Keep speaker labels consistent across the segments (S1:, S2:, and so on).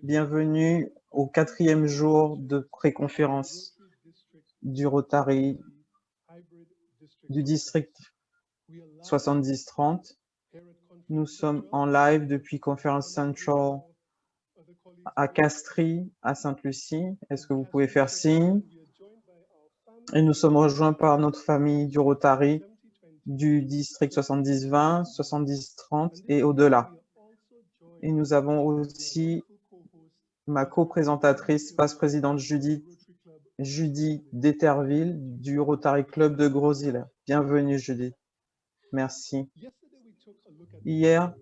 S1: Bienvenue au 4e jour de pré-conférence du Rotary du district 70-30. Nous sommes en live depuis Conference Central à Castries, à Sainte-Lucie. Est-ce que vous pouvez faire signe? Et nous sommes rejoints par notre famille du Rotary du district 70-20, 70-30 et au-delà. Et nous avons aussi ma co-présentatrice, vice-présidente Judy Deterville du Rotary Club de Gros-Île. Bienvenue, Judy. Merci. Hier,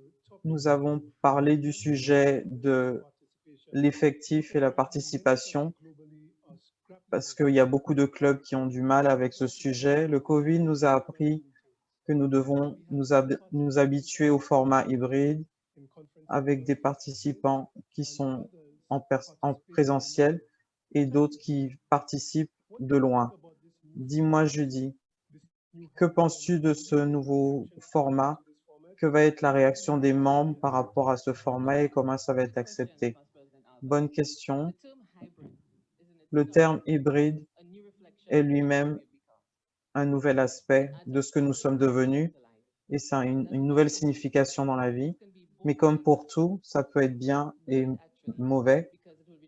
S1: nous avons parlé du sujet de l'effectif et la participation parce qu'il y a beaucoup de clubs qui ont du mal avec ce sujet. Le Covid nous a appris que nous devons nous habituer au format hybride avec des participants qui sont en présentiel et d'autres qui participent de loin. Dis-moi, Judy, que penses-tu de ce nouveau format? Que va être la réaction des membres par rapport à ce format et comment ça va être accepté? Bonne question. Le terme hybride est lui-même un nouvel aspect de ce que nous sommes devenus et ça a une nouvelle signification dans la vie. Mais comme pour tout, ça peut être bien et mauvais.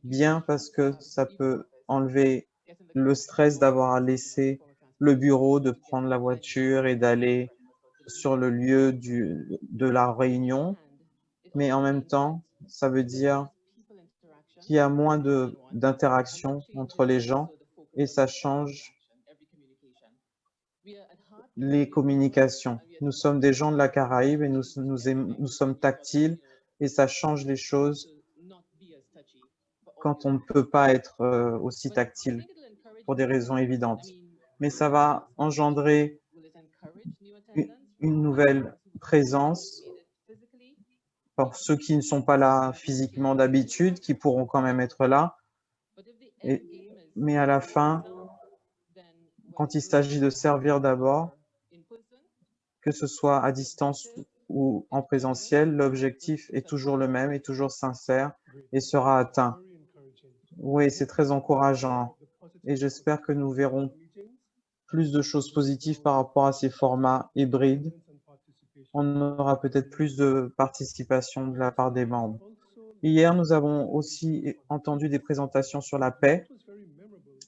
S1: Bien parce que ça peut enlever le stress d'avoir à laisser le bureau, de prendre la voiture et d'aller sur le lieu de la réunion. Mais en même temps, ça veut dire qu'il y a moins d'interaction entre les gens et ça change les communications. Nous sommes des gens de la Caraïbe et nous sommes tactiles et ça change les choses quand on ne peut pas être aussi tactile pour des raisons évidentes. Mais ça va engendrer une nouvelle présence pour ceux qui ne sont pas là physiquement d'habitude, qui pourront quand même être là. Mais à la fin, quand il s'agit de servir d'abord, que ce soit à distance ou en présentiel, l'objectif est toujours le même, est toujours sincère et sera atteint. Oui, c'est très encourageant et j'espère que nous verrons plus de choses positives par rapport à ces formats hybrides. On aura peut-être plus de participation de la part des membres. Hier, nous avons aussi entendu des présentations sur la paix.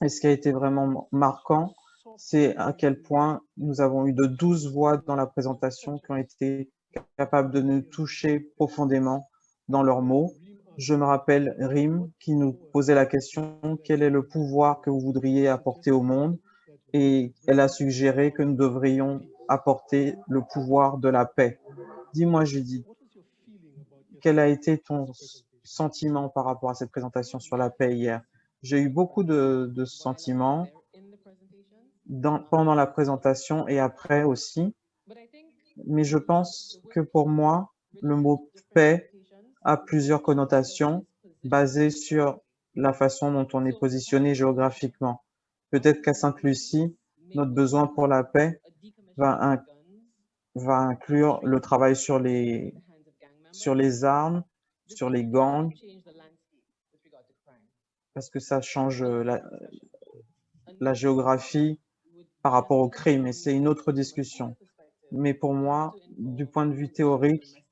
S1: Et ce qui a été vraiment marquant, c'est à quel point nous avons eu de 12 voix dans la présentation qui ont été capables de nous toucher profondément dans leurs mots. Je me rappelle Rim qui nous posait la question « Quel est le pouvoir que vous voudriez apporter au monde ?» Et elle a suggéré que nous devrions apporter le pouvoir de la paix. Dis-moi, Judy, quel a été ton sentiment par rapport à cette présentation sur la paix hier? J'ai eu beaucoup de sentiments pendant la présentation et après aussi, mais je pense que pour moi, le mot paix a plusieurs connotations basées sur la façon dont on est positionné géographiquement. Peut-être qu'à Sainte-Lucie, notre besoin pour la paix va inclure le travail sur les armes, sur les gangs, parce que ça change la géographie par rapport au crime, et c'est une autre discussion. Mais pour moi, du point de vue théorique,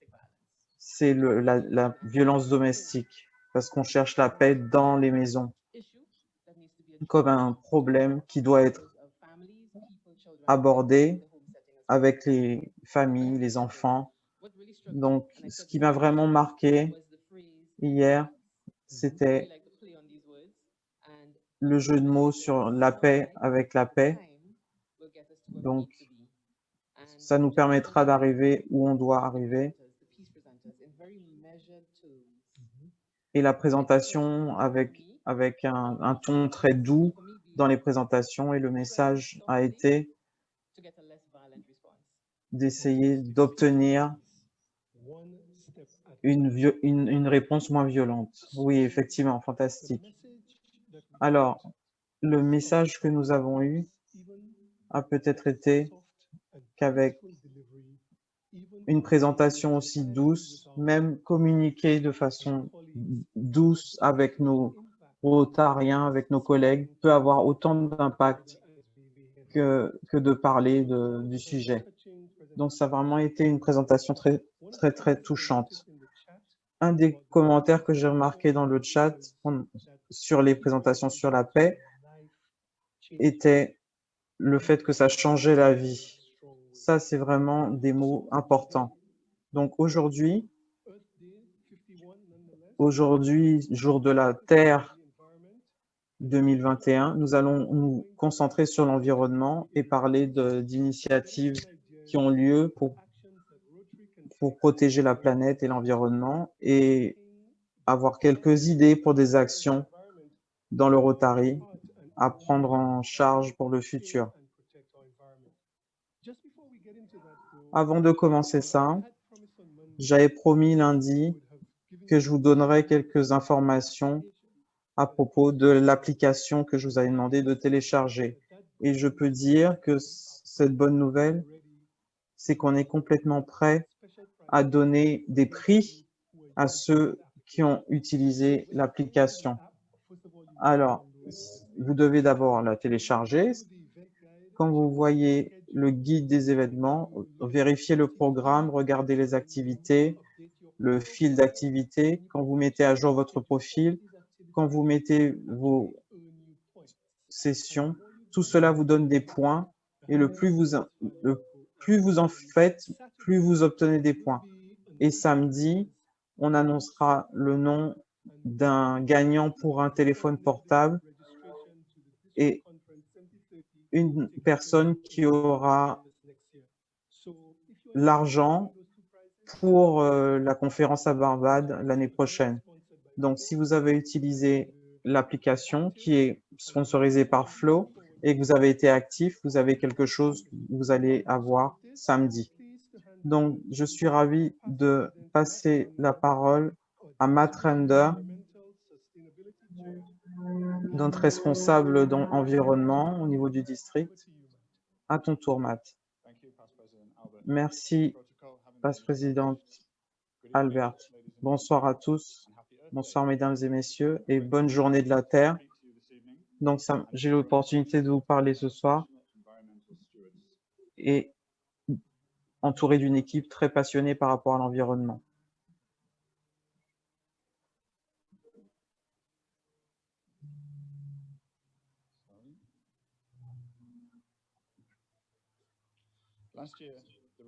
S1: c'est la violence domestique, parce qu'on cherche la paix dans les maisons, comme un problème qui doit être abordé avec les familles, les enfants. Donc, ce qui m'a vraiment marqué hier, c'était le jeu de mots sur la paix avec la paix. Donc, ça nous permettra d'arriver où on doit arriver. Et la présentation avec un ton très doux dans les présentations et le message a été d'essayer d'obtenir une réponse moins violente. Oui, effectivement, fantastique. Alors, le message que nous avons eu a peut-être été qu'avec une présentation aussi douce, même communiquer de façon douce avec nos Rotariens, avec nos collègues, peut avoir autant d'impact que de parler du sujet. Donc, ça a vraiment été une présentation très, très, très touchante. Un des commentaires que j'ai remarqué dans le chat sur les présentations sur la paix était le fait que ça changeait la vie. Ça, c'est vraiment des mots importants. Donc aujourd'hui, jour de la Terre 2021, nous allons nous concentrer sur l'environnement et parler d'initiatives qui ont lieu pour protéger la planète et l'environnement et avoir quelques idées pour des actions dans le Rotary à prendre en charge pour le futur. Avant de commencer ça, j'avais promis lundi que je vous donnerai quelques informations à propos de l'application que je vous avais demandé de télécharger. Et je peux dire que cette bonne nouvelle, c'est qu'on est complètement prêt à donner des prix à ceux qui ont utilisé l'application. Alors, vous devez d'abord la télécharger. Quand vous voyez le guide des événements, vérifiez le programme, regardez les activités, le fil d'activité. Quand vous mettez à jour votre profil, quand vous mettez vos sessions, tout cela vous donne des points et le plus vous en faites, plus vous obtenez des points. Et samedi, on annoncera le nom d'un gagnant pour un téléphone portable et une personne qui aura l'argent pour la conférence à Barbade l'année prochaine. Donc, si vous avez utilisé l'application qui est sponsorisée par Flow et que vous avez été actif, vous avez quelque chose que vous allez avoir samedi. Donc, je suis ravi de passer la parole à Matt Render, notre responsable d'environnement au niveau du district. À ton tour, Matt. Merci, Vice-présidente Albert. Bonsoir à tous. Bonsoir, mesdames et messieurs, et bonne journée de la Terre. Donc, j'ai l'opportunité de vous parler ce soir et entouré d'une équipe très passionnée par rapport à l'environnement.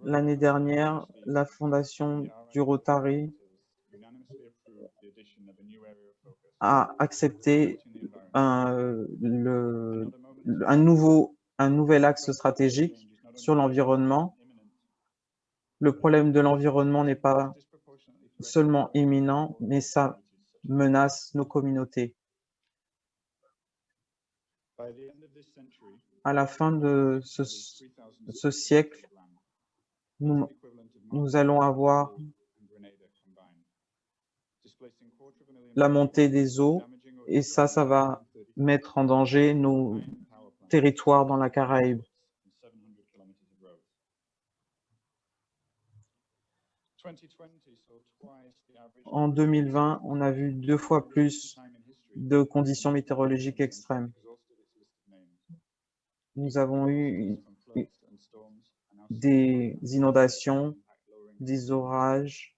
S1: L'année dernière, la fondation du Rotary a accepté un nouvel axe stratégique sur l'environnement. Le problème de l'environnement n'est pas seulement imminent, mais ça menace nos communautés. À la fin de ce siècle, nous allons avoir la montée des eaux et ça va mettre en danger nos territoires dans la Caraïbe. En 2020, on a vu 2 fois plus de conditions météorologiques extrêmes. Nous avons eu des inondations, des orages.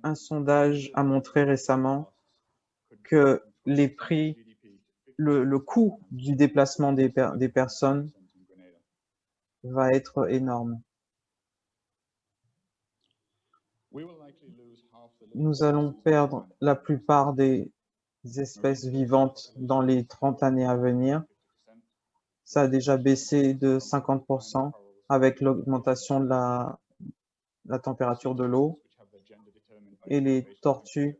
S1: Un sondage a montré récemment que les prix, le coût du déplacement des personnes va être énorme. Nous allons perdre la plupart des espèces vivantes dans les 30 années à venir. Ça a déjà baissé de 50% avec l'augmentation de la température de l'eau. Et les tortues,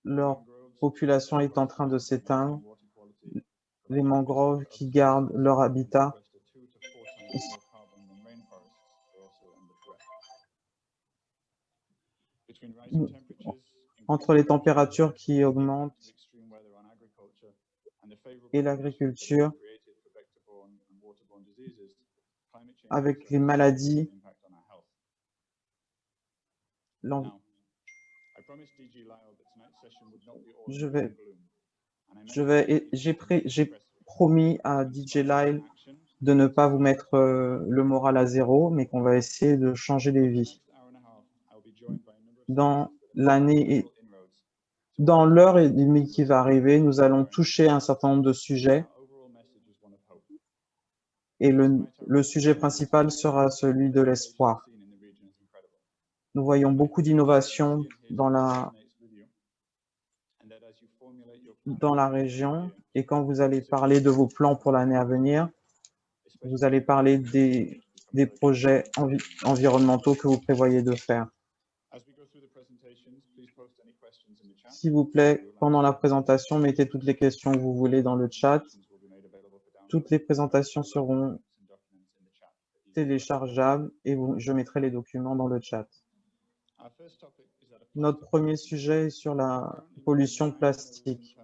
S1: leur population est en train de s'éteindre. Les mangroves qui gardent leur habitat entre les températures qui augmentent et l'agriculture, avec les maladies. J'ai promis à DJ Lyle de ne pas vous mettre le moral à zéro, mais qu'on va essayer de changer les vies. Dans l'heure et demie qui va arriver, nous allons toucher un certain nombre de sujets et le sujet principal sera celui de l'espoir. Nous voyons beaucoup d'innovations dans la région et quand vous allez parler de vos plans pour l'année à venir, vous allez parler des projets environnementaux que vous prévoyez de faire. S'il vous plaît, pendant la présentation, mettez toutes les questions que vous voulez dans le chat. Toutes les présentations seront téléchargeables et je mettrai les documents dans le chat. Notre premier sujet est sur la pollution plastique.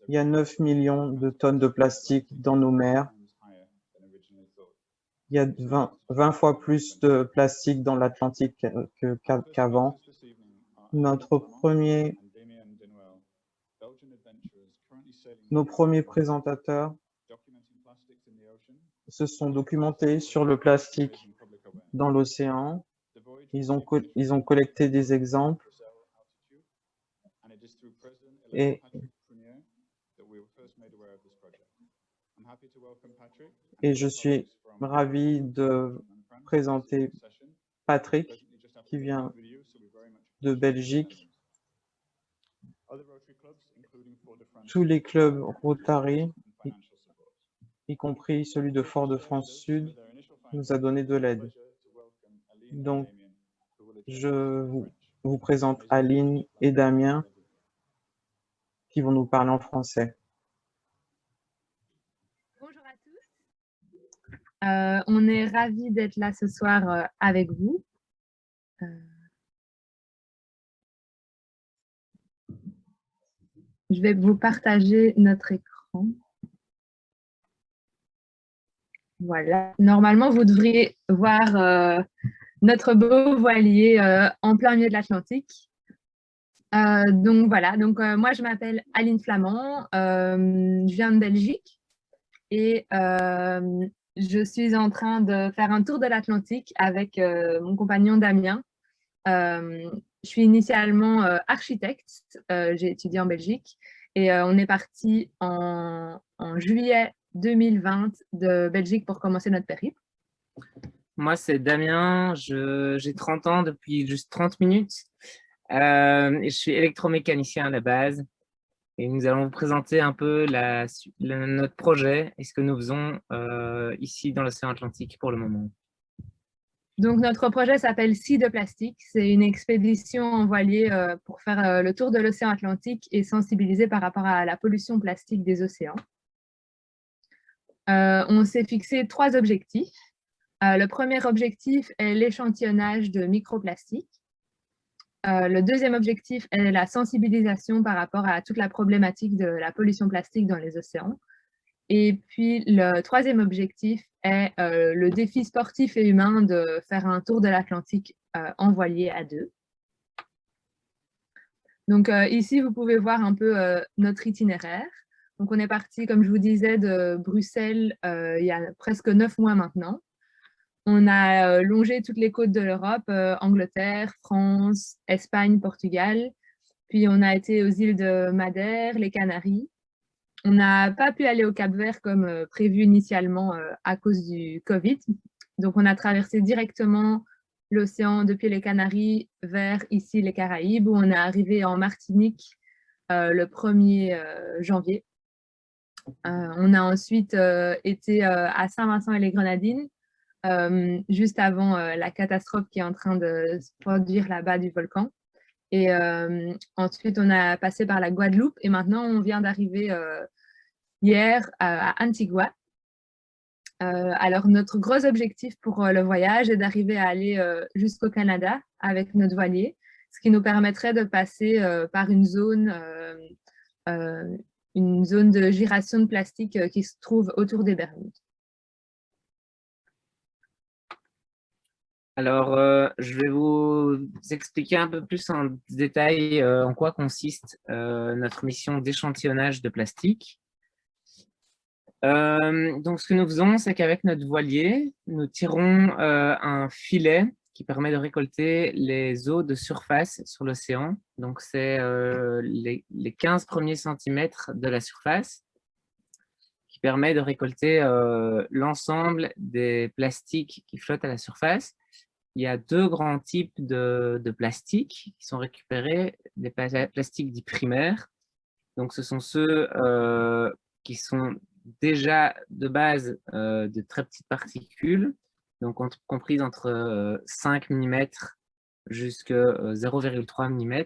S1: Il y a 9 millions de tonnes de plastique dans nos mers. Il y a 20 fois plus de plastique dans l'Atlantique qu'avant. Nos premiers présentateurs se sont documentés sur le plastique dans l'océan. Ils ont collecté des exemples et je suis ravi de présenter Patrick qui vient de Belgique. Tous les clubs Rotary, y compris celui de Fort-de-France-Sud, nous a donné de l'aide. Donc, je vous présente Aline et Damien qui vont nous parler en français.
S2: Bonjour à tous. On est ravis d'être là ce soir avec vous. Je vais vous partager notre écran. Voilà. Normalement, vous devriez voir notre beau voilier en plein milieu de l'Atlantique. Donc voilà, moi je m'appelle Aline Flamand, je viens de Belgique et je suis en train de faire un tour de l'Atlantique avec mon compagnon Damien. Je suis initialement architecte, j'ai étudié en Belgique et on est parti en juillet 2020 de Belgique pour commencer notre périple.
S3: Moi, c'est Damien, j'ai 30 ans depuis juste 30 minutes. Je suis électromécanicien à la base et nous allons vous présenter un peu notre projet et ce que nous faisons ici dans l'océan Atlantique pour le moment.
S2: Donc, notre projet s'appelle Sea de plastique. C'est une expédition en voilier pour faire le tour de l'océan Atlantique et sensibiliser par rapport à la pollution plastique des océans. On s'est fixé 3 objectifs. Le premier objectif est l'échantillonnage de microplastiques. Le deuxième objectif est la sensibilisation par rapport à toute la problématique de la pollution plastique dans les océans. Et puis, le troisième objectif est le défi sportif et humain de faire un tour de l'Atlantique en voilier à 2. Donc, ici, vous pouvez voir un peu notre itinéraire. Donc, on est parti, comme je vous disais, de Bruxelles il y a presque 9 mois maintenant. On a longé toutes les côtes de l'Europe, Angleterre, France, Espagne, Portugal. Puis, on a été aux îles de Madère, les Canaries. On n'a pas pu aller au Cap-Vert comme prévu initialement à cause du Covid. Donc, on a traversé directement l'océan depuis les Canaries vers ici les Caraïbes, où on est arrivé en Martinique le 1er janvier. On a ensuite été à Saint-Vincent-et-les-Grenadines, juste avant la catastrophe qui est en train de se produire là-bas du volcan. Et ensuite, on a passé par la Guadeloupe et maintenant, on vient d'arriver hier à Antigua. Alors, notre gros objectif pour le voyage est d'arriver à aller jusqu'au Canada avec notre voilier, ce qui nous permettrait de passer par une zone de giration de plastique qui se trouve autour des Bermudes.
S3: Alors, je vais vous expliquer un peu plus en détail en quoi consiste notre mission d'échantillonnage de plastique. Donc, ce que nous faisons, c'est qu'avec notre voilier, nous tirons un filet qui permet de récolter les eaux de surface sur l'océan. Donc, c'est les 15 premiers centimètres de la surface qui permet de récolter l'ensemble des plastiques qui flottent à la surface. Il y a deux grands types de plastiques qui sont récupérés, des plastiques dits primaires. Donc, ce sont ceux qui sont déjà de base de très petites particules, donc comprises entre 5 mm jusqu'à 0,3 mm.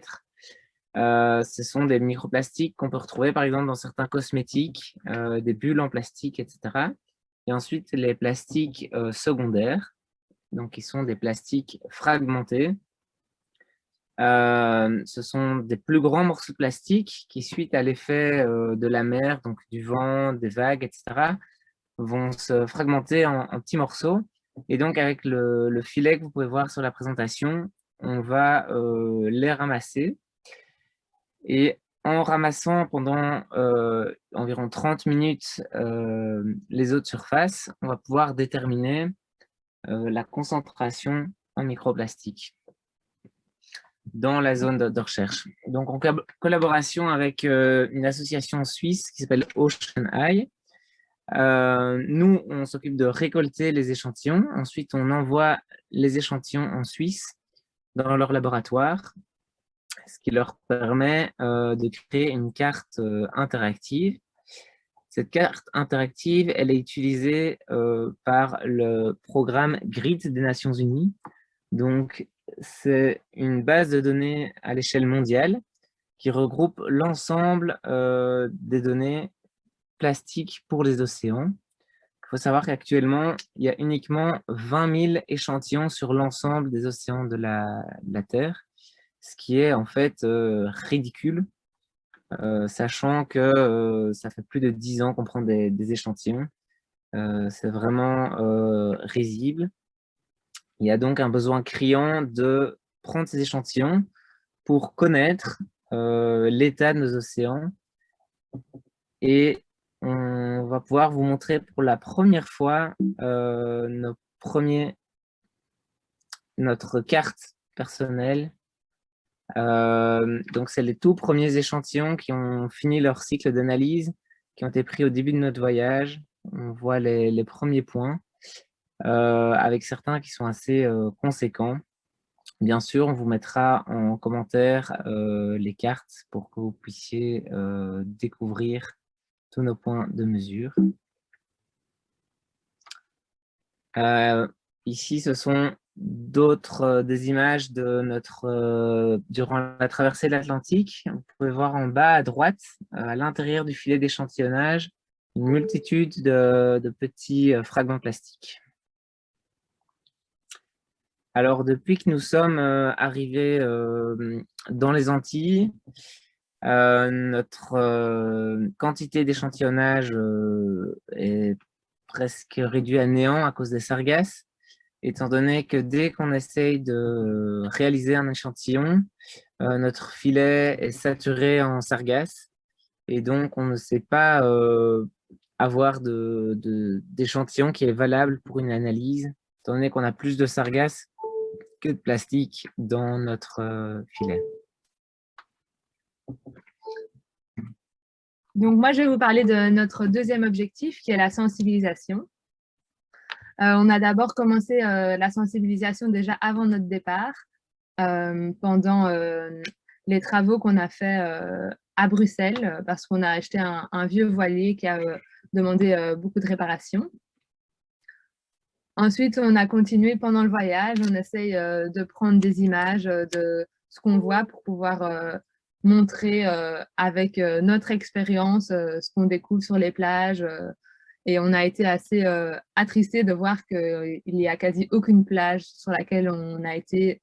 S3: Ce sont des microplastiques qu'on peut retrouver par exemple dans certains cosmétiques, des bulles en plastique, etc. Et ensuite, les plastiques secondaires, donc qui sont des plastiques fragmentés. Ce sont des plus grands morceaux de plastique qui, suite à l'effet de la mer, donc du vent, des vagues, etc., vont se fragmenter en petits morceaux. Et donc, avec le filet que vous pouvez voir sur la présentation, on va les ramasser. Et en ramassant pendant environ 30 minutes les eaux de surface, on va pouvoir déterminer la concentration en microplastique dans la zone de recherche. Donc, en collaboration avec une association suisse qui s'appelle Ocean Eye, nous, on s'occupe de récolter les échantillons. Ensuite, on envoie les échantillons en Suisse dans leur laboratoire, ce qui leur permet de créer une carte interactive. Cette carte interactive, elle est utilisée par le programme GRID des Nations Unies. Donc, c'est une base de données à l'échelle mondiale qui regroupe l'ensemble des données plastiques pour les océans. Il faut savoir qu'actuellement, il y a uniquement 20 000 échantillons sur l'ensemble des océans de la Terre, ce qui est en fait ridicule, sachant que ça fait plus de 10 ans qu'on prend des échantillons. C'est vraiment risible. Il y a donc un besoin criant de prendre ces échantillons pour connaître l'état de nos océans. Et on va pouvoir vous montrer pour la première fois notre carte personnelle. Donc, c'est les tout premiers échantillons qui ont fini leur cycle d'analyse, qui ont été pris au début de notre voyage. On voit les premiers points, avec certains qui sont assez conséquents. Bien sûr, on vous mettra en commentaire les cartes pour que vous puissiez découvrir tous nos points de mesure. Ici, ce sont d'autres des images de notre durant la traversée de l'Atlantique. Vous pouvez voir en bas à droite, à l'intérieur du filet d'échantillonnage, une multitude de petits fragments plastiques. Alors, depuis que nous sommes arrivés dans les Antilles, notre quantité d'échantillonnage est presque réduite à néant à cause des sargasses, étant donné que dès qu'on essaye de réaliser un échantillon, notre filet est saturé en sargasses et donc on ne sait pas avoir d'échantillon qui est valable pour une analyse, étant donné qu'on a plus de sargasses que de plastique dans notre filet.
S2: Donc, moi, je vais vous parler de notre deuxième objectif, qui est la sensibilisation. On a d'abord commencé la sensibilisation déjà avant notre départ, pendant les travaux qu'on a fait à Bruxelles, parce qu'on a acheté un vieux voilier qui a demandé beaucoup de réparations. Ensuite, on a continué pendant le voyage. On essaye de prendre des images de ce qu'on voit pour pouvoir montrer avec notre expérience ce qu'on découvre sur les plages. Et on a été assez attristés de voir qu'il n'y a quasi aucune plage sur laquelle on a été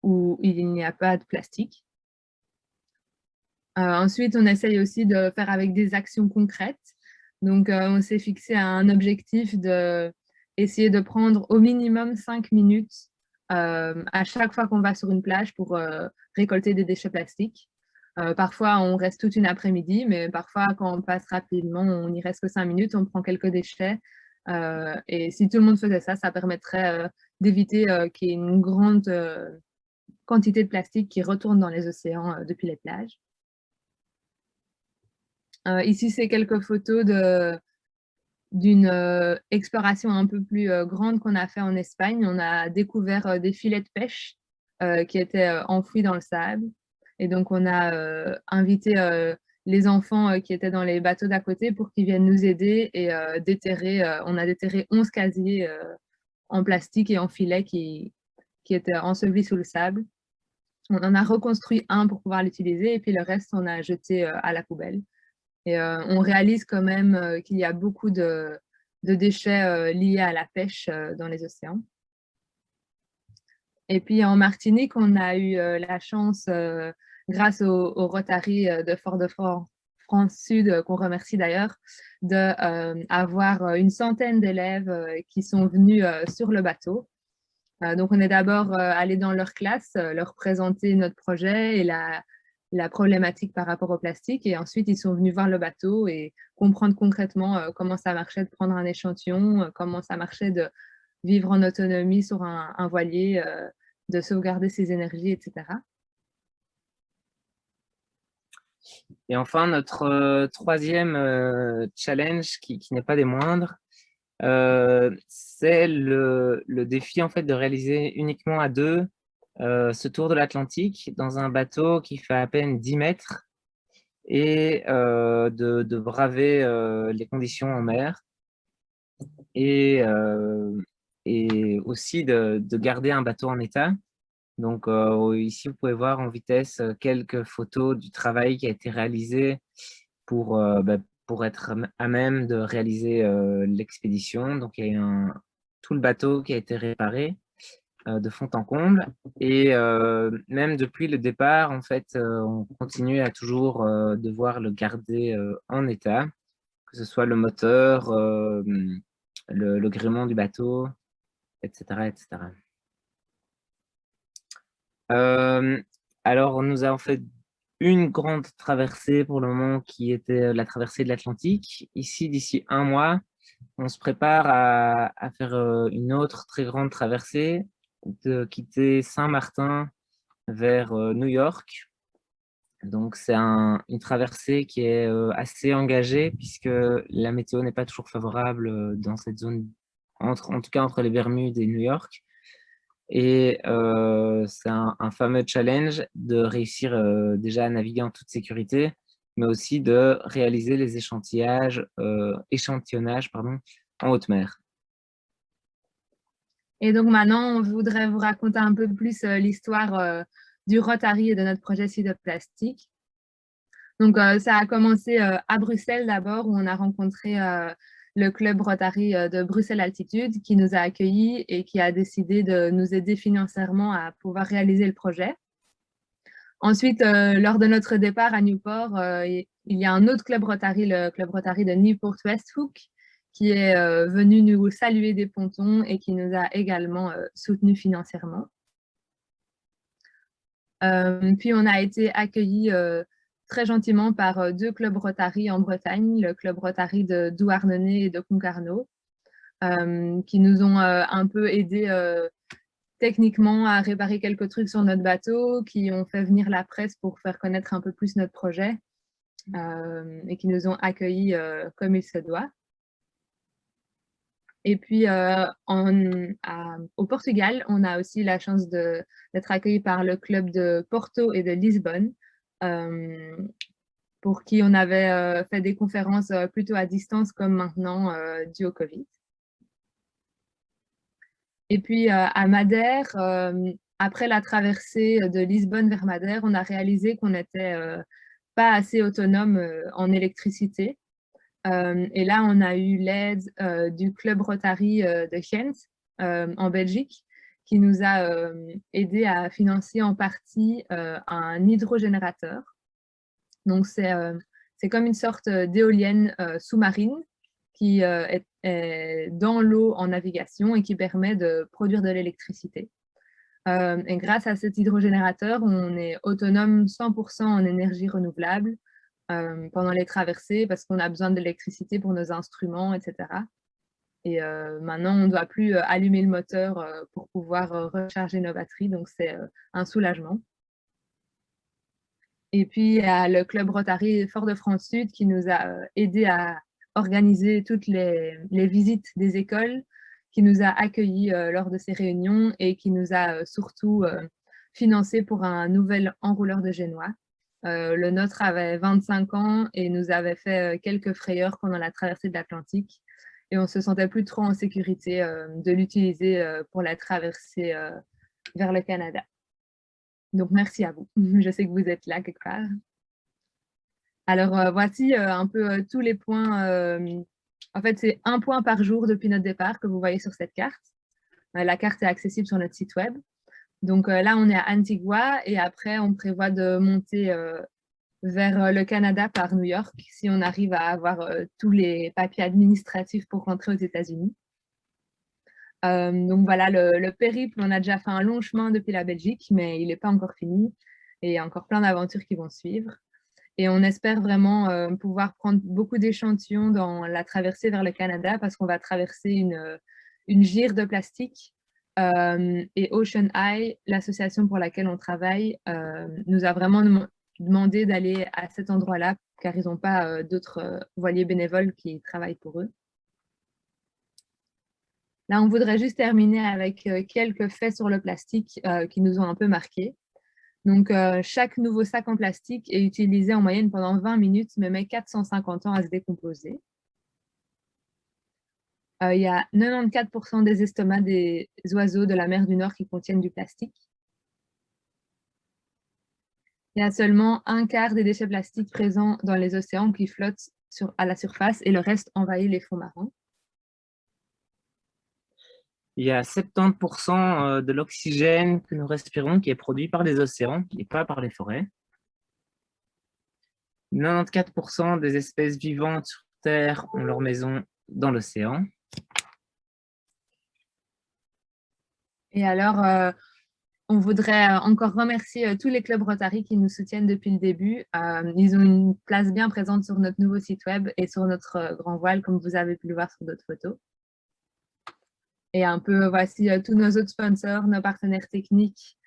S2: où il n'y a pas de plastique. Ensuite, on essaye aussi de faire avec des actions concrètes. Donc, on s'est fixé un objectif de essayer de prendre au minimum 5 minutes à chaque fois qu'on va sur une plage pour récolter des déchets plastiques. Parfois, on reste toute une après-midi, mais parfois, quand on passe rapidement, on n'y reste que 5 minutes, on prend quelques déchets. Et si tout le monde faisait ça, ça permettrait d'éviter qu'il y ait une grande quantité de plastique qui retourne dans les océans depuis les plages. Ici, c'est quelques photos d'une exploration un peu plus grande qu'on a fait en Espagne. On a découvert des filets de pêche qui étaient enfouis dans le sable. Et donc, on a invité les enfants qui étaient dans les bateaux d'à côté pour qu'ils viennent nous aider et déterrer. On a déterré 11 casiers en plastique et en filet qui étaient ensevelis sous le sable. On en a reconstruit un pour pouvoir l'utiliser et puis le reste, on a jeté à la poubelle. Et on réalise quand même qu'il y a beaucoup de déchets liés à la pêche dans les océans. Et puis en Martinique, on a eu la chance, grâce au Rotary de Fort-de-France Sud, qu'on remercie d'ailleurs, d'avoir une centaine d'élèves qui sont venus sur le bateau. Donc on est d'abord allé dans leur classe, leur présenter notre projet et la problématique par rapport au plastique. Et ensuite, ils sont venus voir le bateau et comprendre concrètement comment ça marchait de prendre un échantillon, comment ça marchait de vivre en autonomie sur un voilier, de sauvegarder ses énergies, etc.
S3: Et enfin, notre troisième challenge, qui n'est pas des moindres, c'est le défi en fait, de réaliser uniquement à deux ce tour de l'Atlantique dans un bateau qui fait à peine 10 mètres et de braver les conditions en mer et aussi de garder un bateau en état. Donc ici, vous pouvez voir en vitesse quelques photos du travail qui a été réalisé pour être à même de réaliser l'expédition. Donc il y a tout le bateau qui a été réparé de fond en comble. Et même depuis le départ, en fait, on continue à toujours devoir le garder en état, que ce soit le moteur, le gréement du bateau, etc. etc. Alors, on nous a en fait une grande traversée pour le moment qui était la traversée de l'Atlantique. Ici, d'ici un mois, on se prépare à faire une autre très grande traversée, de quitter Saint-Martin vers New York. Donc, c'est une traversée qui est assez engagée puisque la météo n'est pas toujours favorable dans cette zone, en tout cas entre les Bermudes et New York. Et c'est un fameux challenge de réussir déjà à naviguer en toute sécurité, mais aussi de réaliser les échantillonnages en haute mer.
S2: Et donc maintenant, on voudrait vous raconter un peu plus l'histoire du Rotary et de notre projet Sud Plastique. Donc ça a commencé à Bruxelles d'abord, où on a rencontré le club Rotary de Bruxelles Altitude qui nous a accueillis et qui a décidé de nous aider financièrement à pouvoir réaliser le projet. Ensuite, lors de notre départ à Newport, il y a un autre club Rotary, le club Rotary de Newport Westhook, qui est venu nous saluer des pontons et qui nous a également soutenus financièrement. Puis on a été accueillis très gentiment par deux clubs Rotary en Bretagne, le club Rotary de Douarnenez et de Concarneau, qui nous ont un peu aidés techniquement à réparer quelques trucs sur notre bateau, qui ont fait venir la presse pour faire connaître un peu plus notre projet et qui nous ont accueillis comme il se doit. Et puis au Portugal, on a aussi la chance d'être accueillis par le club de Porto et de Lisbonne, pour qui on avait fait des conférences plutôt à distance comme maintenant dû au Covid. Et puis à Madère, après la traversée de Lisbonne vers Madère, on a réalisé qu'on n'était pas assez autonome en électricité. Et là, on a eu l'aide du club Rotary de Ghent en Belgique, qui nous a aidé à financer en partie un hydrogénérateur. Donc, c'est comme une sorte d'éolienne sous-marine qui est dans l'eau en navigation et qui permet de produire de l'électricité. Et grâce à cet hydrogénérateur, on est autonome 100% en énergie renouvelable pendant les traversées parce qu'on a besoin d'électricité pour nos instruments, etc. Et maintenant, on ne doit plus allumer le moteur pour pouvoir recharger nos batteries, donc c'est un soulagement. Et puis, il y a le Club Rotary Fort-de-France-Sud qui nous a aidé à organiser toutes les visites des écoles, qui nous a accueillis lors de ces réunions et qui nous a surtout financé pour un nouvel enrouleur de génois. Le nôtre avait 25 ans et nous avait fait quelques frayeurs pendant la traversée de l'Atlantique. Et on ne se sentait plus trop en sécurité de l'utiliser pour la traversée vers le Canada. Donc, merci à vous. Je sais que vous êtes là quelque part. Alors, voici un peu tous les points. En fait, c'est un point par jour depuis notre départ que vous voyez sur cette carte. La carte est accessible sur notre site web. Donc là, on est à Antigua et après, on prévoit de monter vers le Canada par New York si on arrive à avoir tous les papiers administratifs pour rentrer aux États-Unis. Donc voilà, le périple, on a déjà fait un long chemin depuis la Belgique, mais il n'est pas encore fini et il y a encore plein d'aventures qui vont suivre. Et on espère vraiment pouvoir prendre beaucoup d'échantillons dans la traversée vers le Canada parce qu'on va traverser une gire de plastique. Et Ocean Eye, l'association pour laquelle on travaille, nous a vraiment demandé d'aller à cet endroit-là car ils n'ont pas d'autres voiliers bénévoles qui travaillent pour eux. Là, on voudrait juste terminer avec quelques faits sur le plastique qui nous ont un peu marqués. Donc, chaque nouveau sac en plastique est utilisé en moyenne pendant 20 minutes, mais met 450 ans à se décomposer. Il y a 94% des estomacs des oiseaux de la mer du Nord qui contiennent du plastique. Il y a seulement un quart des déchets plastiques présents dans les océans qui flottent à la surface et le reste envahit les fonds marins.
S3: Il y a 70% de l'oxygène que nous respirons qui est produit par les océans et pas par les forêts. 94% des espèces vivantes sur Terre ont leur maison dans l'océan.
S2: Et alors, on voudrait encore remercier tous les clubs Rotary qui nous soutiennent depuis le début. Ils ont une place bien présente sur notre nouveau site web et sur notre grand voile, comme vous avez pu le voir sur d'autres photos. Et un peu, voici tous nos autres sponsors, nos partenaires techniques.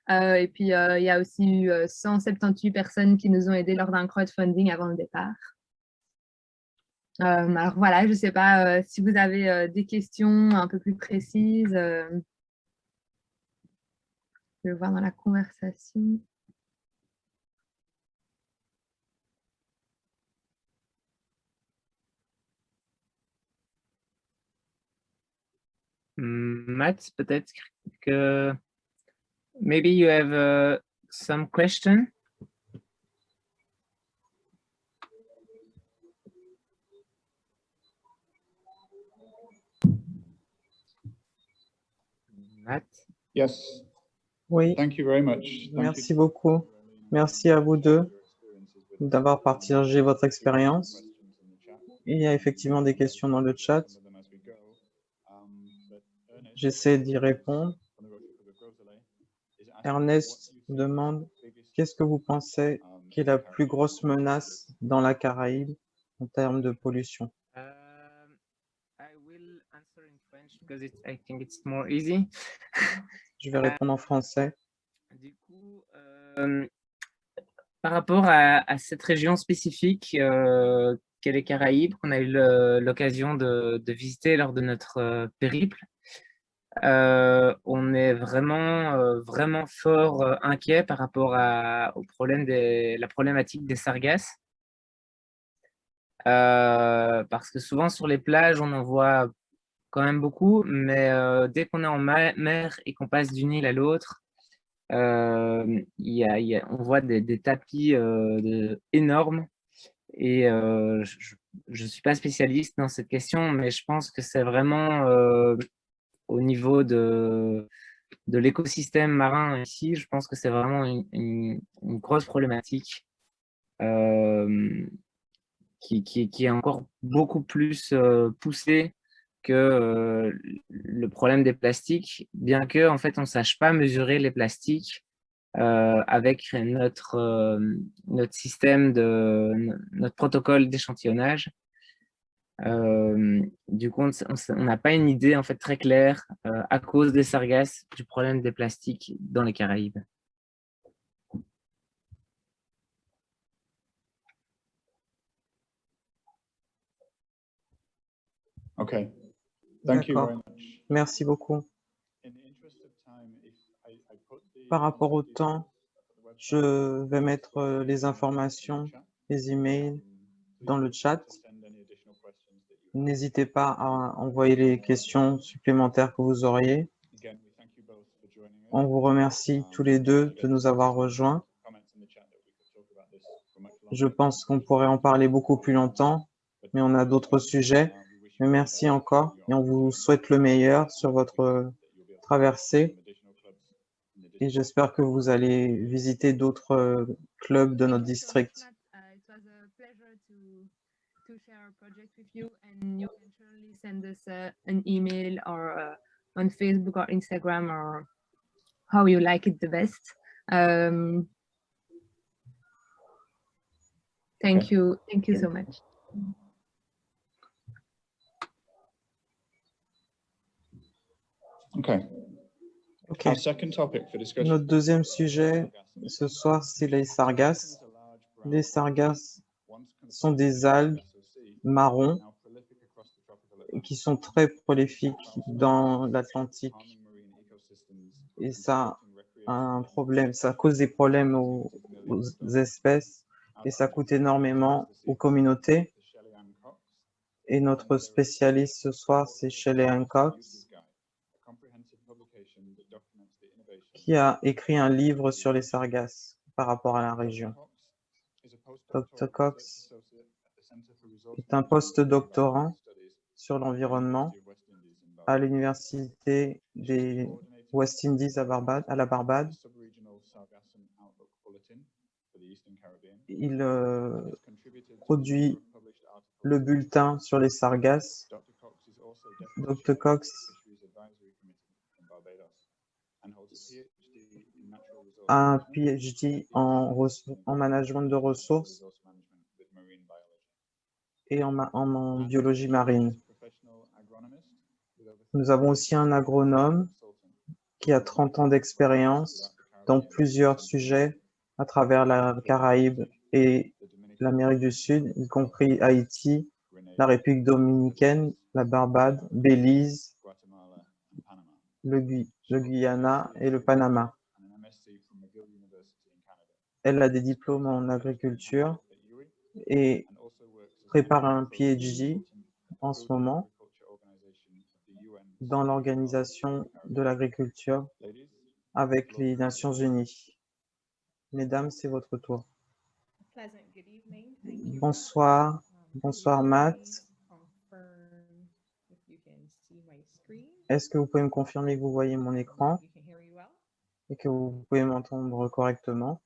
S2: Et puis, il y a aussi eu 178 personnes qui nous ont aidés lors d'un crowdfunding avant le départ. Alors voilà, je ne sais pas si vous avez des questions un peu plus précises. Je vais voir dans la conversation.
S3: Matt, peut-être que maybe you have some question. Matt?
S4: Yes.
S1: Oui,
S4: Thank you very much.
S1: merci beaucoup. Merci à vous deux d'avoir partagé votre expérience. Il y a effectivement des questions dans le chat. J'essaie d'y répondre. Ernest demande, qu'est-ce que vous pensez qui est la plus grosse menace dans la Caraïbe en termes de pollution?
S3: I will answer in French because I think it's more easy.
S1: Je vais répondre en français.
S3: Du coup, par rapport à cette région spécifique qu'est les Caraïbes, qu'on a eu l'occasion de visiter lors de notre périple, on est vraiment fort inquiet par rapport au problème la problématique des sargasses. Parce que souvent sur les plages, on en voit quand même beaucoup, mais dès qu'on est en mer et qu'on passe d'une île à l'autre, on voit des tapis énormes. Et je ne suis pas spécialiste dans cette question, mais je pense que c'est vraiment au niveau de l'écosystème marin ici, je pense que c'est vraiment une grosse problématique qui est encore beaucoup plus poussée que le problème des plastiques, bien que en fait on ne sache pas mesurer les plastiques avec notre système notre protocole d'échantillonnage. Du coup, on n'a pas une idée en fait très claire à cause des sargasses du problème des plastiques dans les Caraïbes.
S4: Okay. Thank you very
S1: D'accord.
S4: much.
S1: Merci beaucoup.
S4: In the interest of time, if I put the
S1: Par rapport au temps, je vais mettre les informations, les emails dans le chat. N'hésitez pas à envoyer les questions supplémentaires que vous auriez. On vous remercie tous les deux de nous avoir rejoints. Je pense qu'on pourrait en parler beaucoup plus longtemps, mais on a d'autres sujets. Mais merci encore et on vous souhaite le meilleur sur votre traversée. Et j'espère que vous allez visiter d'autres clubs de notre district.
S2: It was a pleasure to share our project with you, and you can surely send us an email or on Facebook or Instagram or how you like it the best. Thank you so much.
S4: Okay.
S1: Ok.
S4: Our second topic for discussion.
S1: Notre deuxième sujet ce soir, c'est les sargasses. Les sargasses sont des algues marrons qui sont très prolifiques dans l'Atlantique. Et ça a un problème, ça cause des problèmes aux espèces et ça coûte énormément aux communautés. Et notre spécialiste ce soir, c'est Shelley Hancock, qui a écrit un livre sur les sargasses par rapport à la région. Dr. Cox est un post-doctorant sur l'environnement à l'université des West Indies à la Barbade. Il produit le bulletin sur les sargasses. Dr. Cox a un PhD en management de ressources et en biologie marine. Nous avons aussi un agronome qui a 30 ans d'expérience dans plusieurs sujets à travers la Caraïbe et l'Amérique du Sud, y compris Haïti, la République dominicaine, la Barbade, Belize, le Guyana et le Panama. Elle a des diplômes en agriculture et prépare un PhD en ce moment dans l'organisation de l'agriculture avec les Nations Unies. Mesdames, c'est votre tour. Bonsoir, bonsoir Matt. Est-ce que vous pouvez me confirmer que vous voyez mon écran et que vous pouvez m'entendre correctement?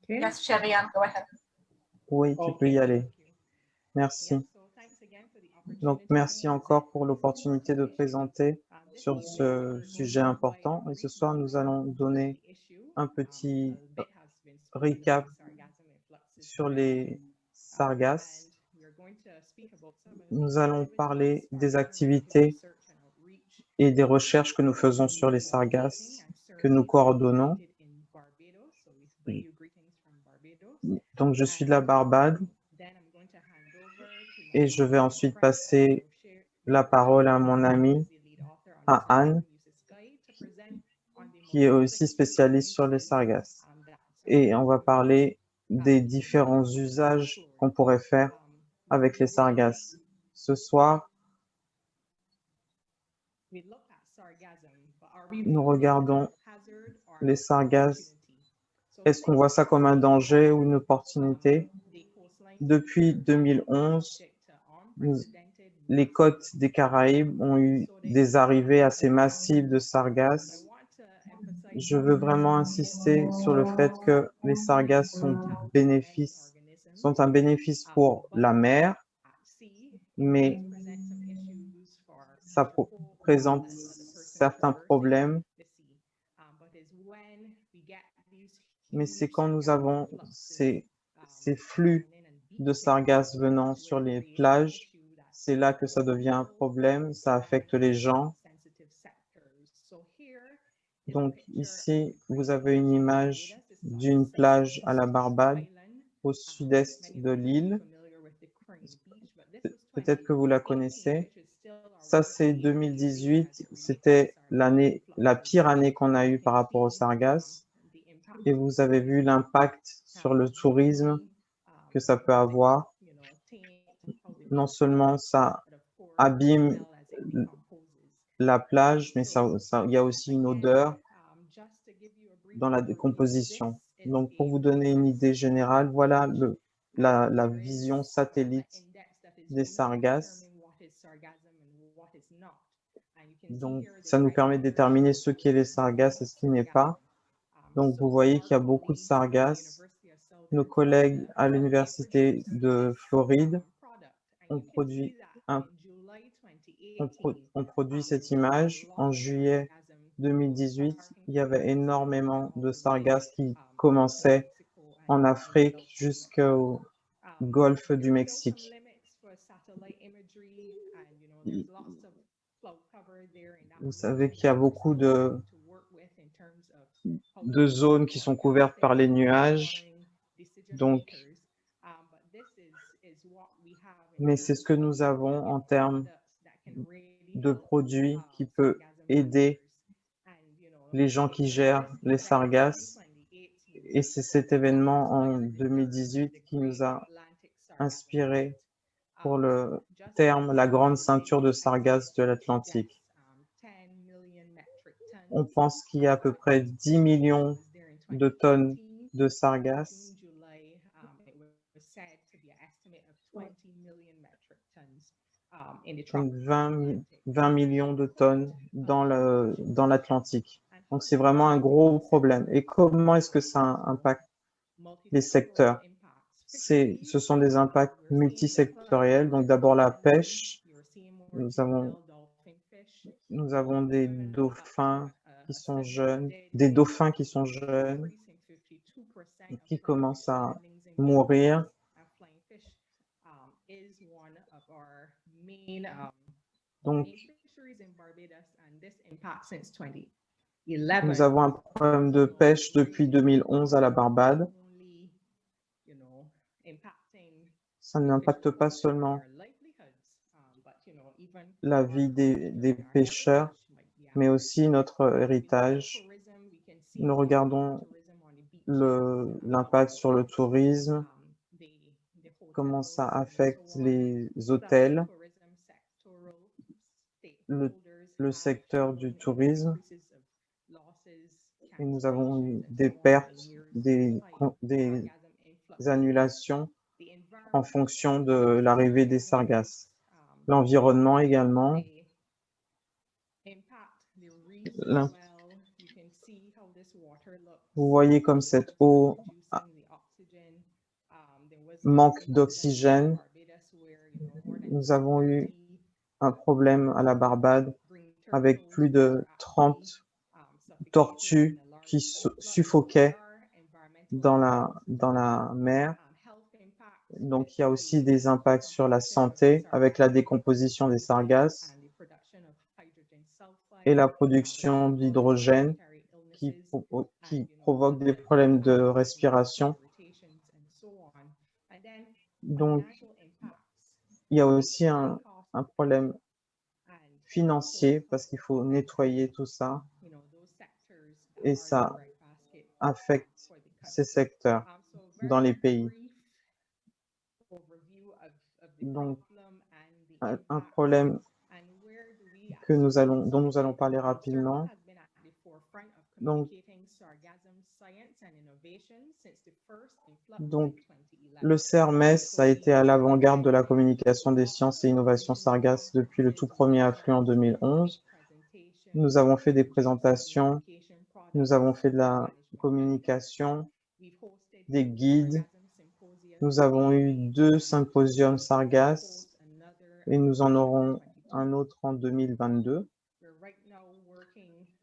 S5: Yes, Shelley-Ann, go ahead.
S1: Oui, tu peux y aller. Merci. Donc, merci encore pour l'opportunité de présenter sur ce sujet important. Et ce soir, nous allons donner un petit recap sur les sargasses. Nous allons parler des activités et des recherches que nous faisons sur les sargasses, que nous coordonnons. Donc, je suis de la Barbade et je vais ensuite passer la parole à mon amie, à Anne, qui est aussi spécialiste sur les sargasses. Et on va parler des différents usages qu'on pourrait faire avec les sargasses. Ce soir, nous regardons les sargasses. Est-ce qu'on voit ça comme un danger ou une opportunité? Depuis 2011, les côtes des Caraïbes ont eu des arrivées assez massives de sargasses. Je veux vraiment insister sur le fait que les sargasses sont bénéfiques sont un bénéfice pour la mer, mais ça présente certains problèmes. Mais c'est quand nous avons ces flux de sargasses venant sur les plages, c'est là que ça devient un problème, ça affecte les gens. Donc ici, vous avez une image d'une plage à la Barbade, au sud-est de l'île. Peut-être que vous la connaissez. Ça, c'est 2018. C'était la pire année qu'on a eue par rapport aux sargasses. Et vous avez vu l'impact sur le tourisme que ça peut avoir. Non seulement ça abîme la plage, mais il y a aussi une odeur dans la décomposition. Donc, pour vous donner une idée générale, voilà la vision satellite des sargasses. Donc, ça nous permet de déterminer ce qui est les sargasses et ce qui n'est pas. Donc, vous voyez qu'il y a beaucoup de sargasses. Nos collègues à l'Université de Floride ont produit cette image. En juillet 2018, il y avait énormément de sargasses qui commençaient en Afrique jusqu'au golfe du Mexique. Vous savez qu'il y a beaucoup de zones qui sont couvertes par les nuages. Donc, mais c'est ce que nous avons en termes de produits qui peut aider les gens qui gèrent les sargasses. Et c'est cet événement en 2018 qui nous a inspiré pour le terme la grande ceinture de sargasses de l'Atlantique. On pense qu'il y a à peu près 10 millions de tonnes de sargasses. Donc 20 millions de tonnes dans l'Atlantique. Donc c'est vraiment un gros problème. Et comment est-ce que ça impacte les secteurs? Ce sont des impacts multisectoriels. Donc d'abord la pêche. Nous avons des dauphins qui sont jeunes, qui commencent à mourir. Donc, nous avons un problème de pêche depuis 2011 à la Barbade. Ça n'impacte pas seulement la vie des pêcheurs, mais aussi notre héritage. Nous regardons l'impact sur le tourisme, comment ça affecte les hôtels, le secteur du tourisme. Et nous avons eu des pertes, des annulations en fonction de l'arrivée des sargasses. L'environnement également. Vous voyez comme cette eau manque d'oxygène. Nous avons eu un problème à la Barbade avec plus de 30 tortues qui suffoquaient dans la mer. Donc, il y a aussi des impacts sur la santé avec la décomposition des sargasses et la production d'hydrogène qui provoque des problèmes de respiration. Donc, il y a aussi un problème financier parce qu'il faut nettoyer tout ça et ça affecte ces secteurs dans les pays. Donc, un problème dont nous allons parler rapidement. Donc, le CERMES a été à l'avant-garde de la communication des sciences et innovations sargasses depuis le tout premier afflux en 2011. Nous avons fait des présentations, nous avons fait de la communication, des guides. Nous avons eu 2 symposiums Sargasses et nous en aurons un autre en 2022.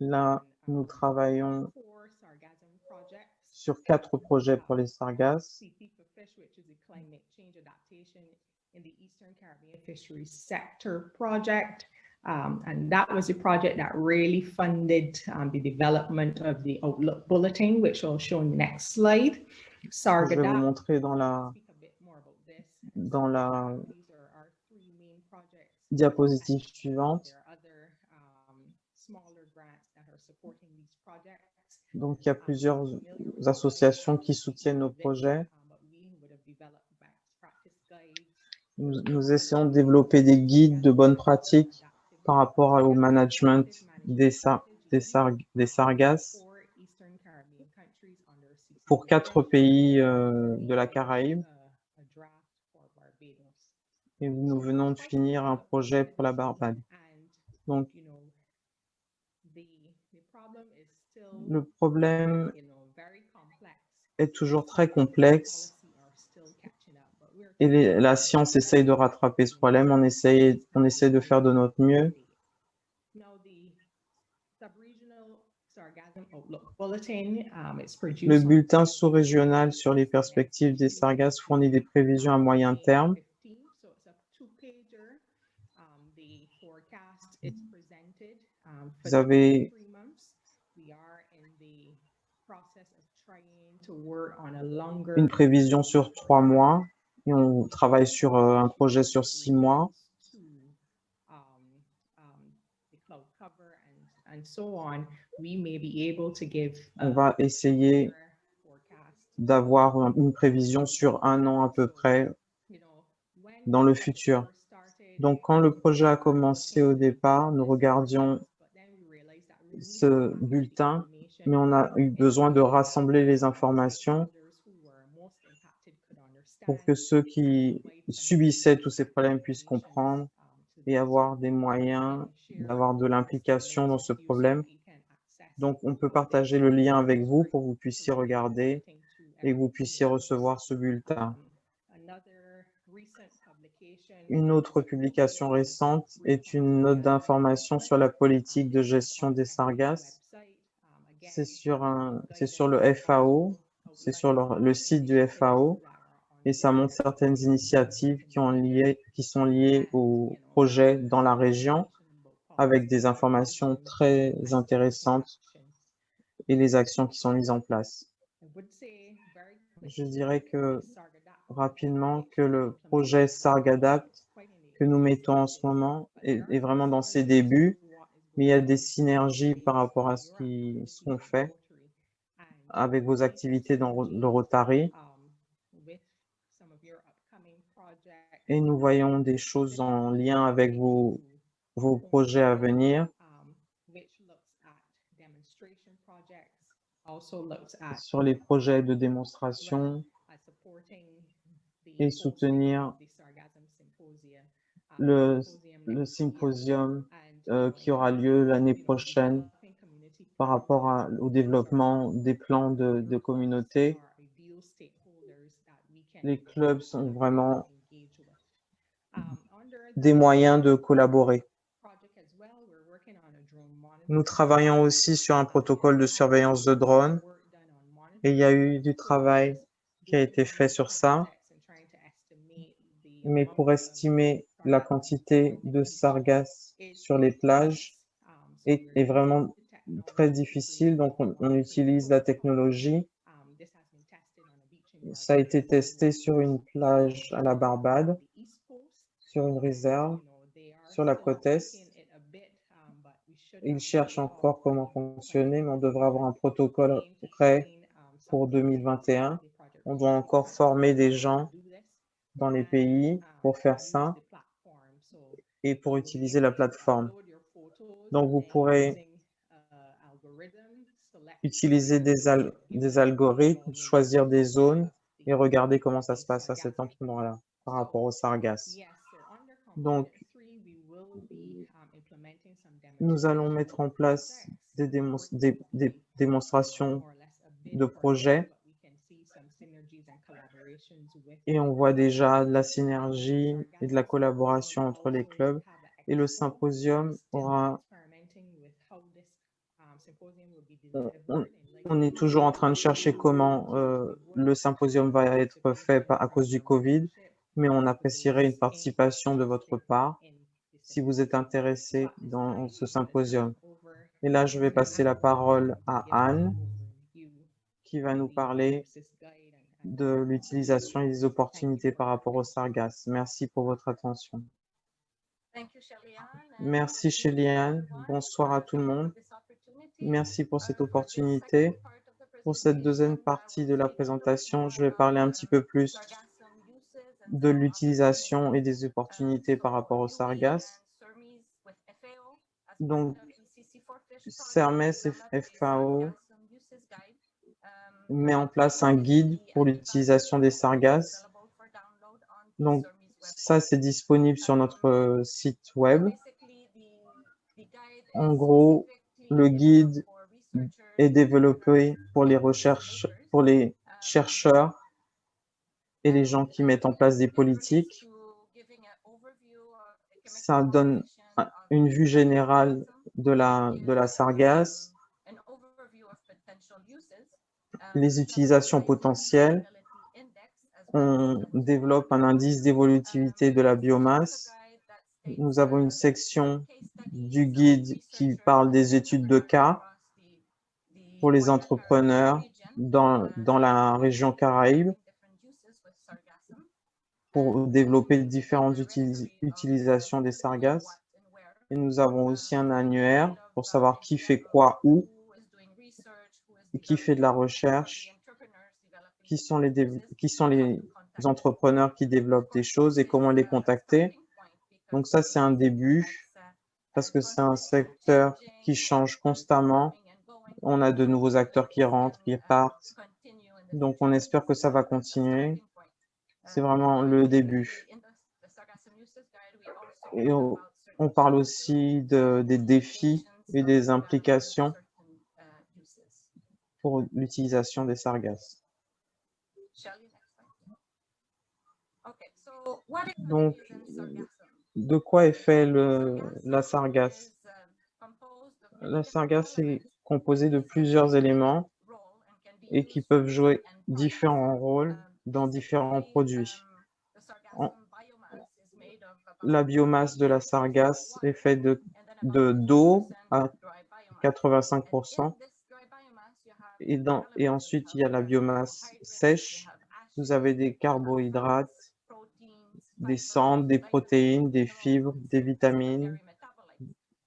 S1: Là, nous travaillons sur 4 projets pour les sargasses.
S6: And that was a project that really funded the development of the Outlook Bulletin, which I'll show in the next slide.
S1: Je vais vous montrer dans la diapositive suivante. Donc, il y a plusieurs associations qui soutiennent nos projets. Nous essayons de développer des guides de bonnes pratiques par rapport au management des sargasses pour 4 pays de la Caraïbe. Et nous venons de finir un projet pour la Barbade. Donc, le problème est toujours très complexe et la science essaye de rattraper ce problème. On essaye de faire de notre mieux. Le bulletin sous-régional sur les perspectives des sargasses fournit des prévisions à moyen terme. Vous avez une prévision sur 3 mois et on travaille sur un projet sur 6 mois. On va essayer d'avoir une prévision sur 1 an à peu près dans le futur. Donc, quand le projet a commencé au départ, nous regardions ce bulletin, mais on a eu besoin de rassembler les informations pour que ceux qui subissaient tous ces problèmes puissent comprendre et avoir des moyens d'avoir de l'implication dans ce problème. Donc, on peut partager le lien avec vous pour que vous puissiez regarder et que vous puissiez recevoir ce bulletin. Une autre publication récente est une note d'information sur la politique de gestion des sargasses. C'est sur le FAO, c'est sur le site du FAO et ça montre certaines initiatives qui sont liées au projet dans la région avec des informations très intéressantes et les actions qui sont mises en place. Je dirais que rapidement que le projet Sargadapt que nous mettons en ce moment est vraiment dans ses débuts, mais il y a des synergies par rapport à ce qu'on fait avec vos activités dans le Rotary. Et nous voyons des choses en lien avec vos projets à venir. Sur les projets de démonstration et soutenir le symposium qui aura lieu l'année prochaine par rapport au développement des plans de communauté. Les clubs sont vraiment des moyens de collaborer. Nous travaillons aussi sur un protocole de surveillance de drones et il y a eu du travail qui a été fait sur ça. Mais pour estimer la quantité de sargasses sur les plages est vraiment très difficile, donc on utilise la technologie. Ça a été testé sur une plage à la Barbade, sur une réserve, sur la côte Est. Ils cherchent encore comment fonctionner, mais on devrait avoir un protocole prêt pour 2021. On doit encore former des gens dans les pays pour faire ça et pour utiliser la plateforme. Donc, vous pourrez utiliser des algorithmes, choisir des zones et regarder comment ça se passe à cet endroit-là par rapport aux sargasses. Donc, nous allons mettre en place des démonstrations de projets Et on voit déjà de la synergie et de la collaboration entre les clubs. Et le symposium aura... On est toujours en train de chercher comment le symposium va être fait à cause du Covid, mais on apprécierait une participation de votre part si vous êtes intéressé dans ce symposium. Et là, je vais passer la parole à Anne, qui va nous parler de l'utilisation et des opportunités par rapport aux sargasses. Merci pour votre attention. Merci Shéliane. Bonsoir à tout le monde. Merci pour cette opportunité. Pour cette deuxième partie de la présentation, je vais parler un petit peu plus de l'utilisation et des opportunités par rapport aux sargasses. Donc, CERMES et FAO met en place un guide pour l'utilisation des sargasses. Donc, ça, c'est disponible sur notre site web. En gros, le guide est développé pour les chercheurs et les gens qui mettent en place des politiques. Ça donne une vue générale de la sargasse, les utilisations potentielles. On développe un indice d'évolutivité de la biomasse. Nous avons une section du guide qui parle des études de cas pour les entrepreneurs dans la région Caraïbes pour développer différentes utilisations des sargasses. Et nous avons aussi un annuaire pour savoir qui fait quoi où, et qui fait de la recherche, qui sont les entrepreneurs qui développent des choses et comment les contacter. Donc ça, c'est un début parce que c'est un secteur qui change constamment. On a de nouveaux acteurs qui rentrent, qui partent. Donc, on espère que ça va continuer. C'est vraiment le début. Et on parle aussi des défis et des implications pour l'utilisation des sargasses. Donc, de quoi est fait la sargasse? La sargasse est composée de plusieurs éléments et qui peuvent jouer différents rôles dans différents produits. La biomasse de la sargasse est faite d'eau à 85%. Et ensuite, il y a la biomasse sèche. Vous avez des carbohydrates, des cendres, des protéines, des fibres, des vitamines,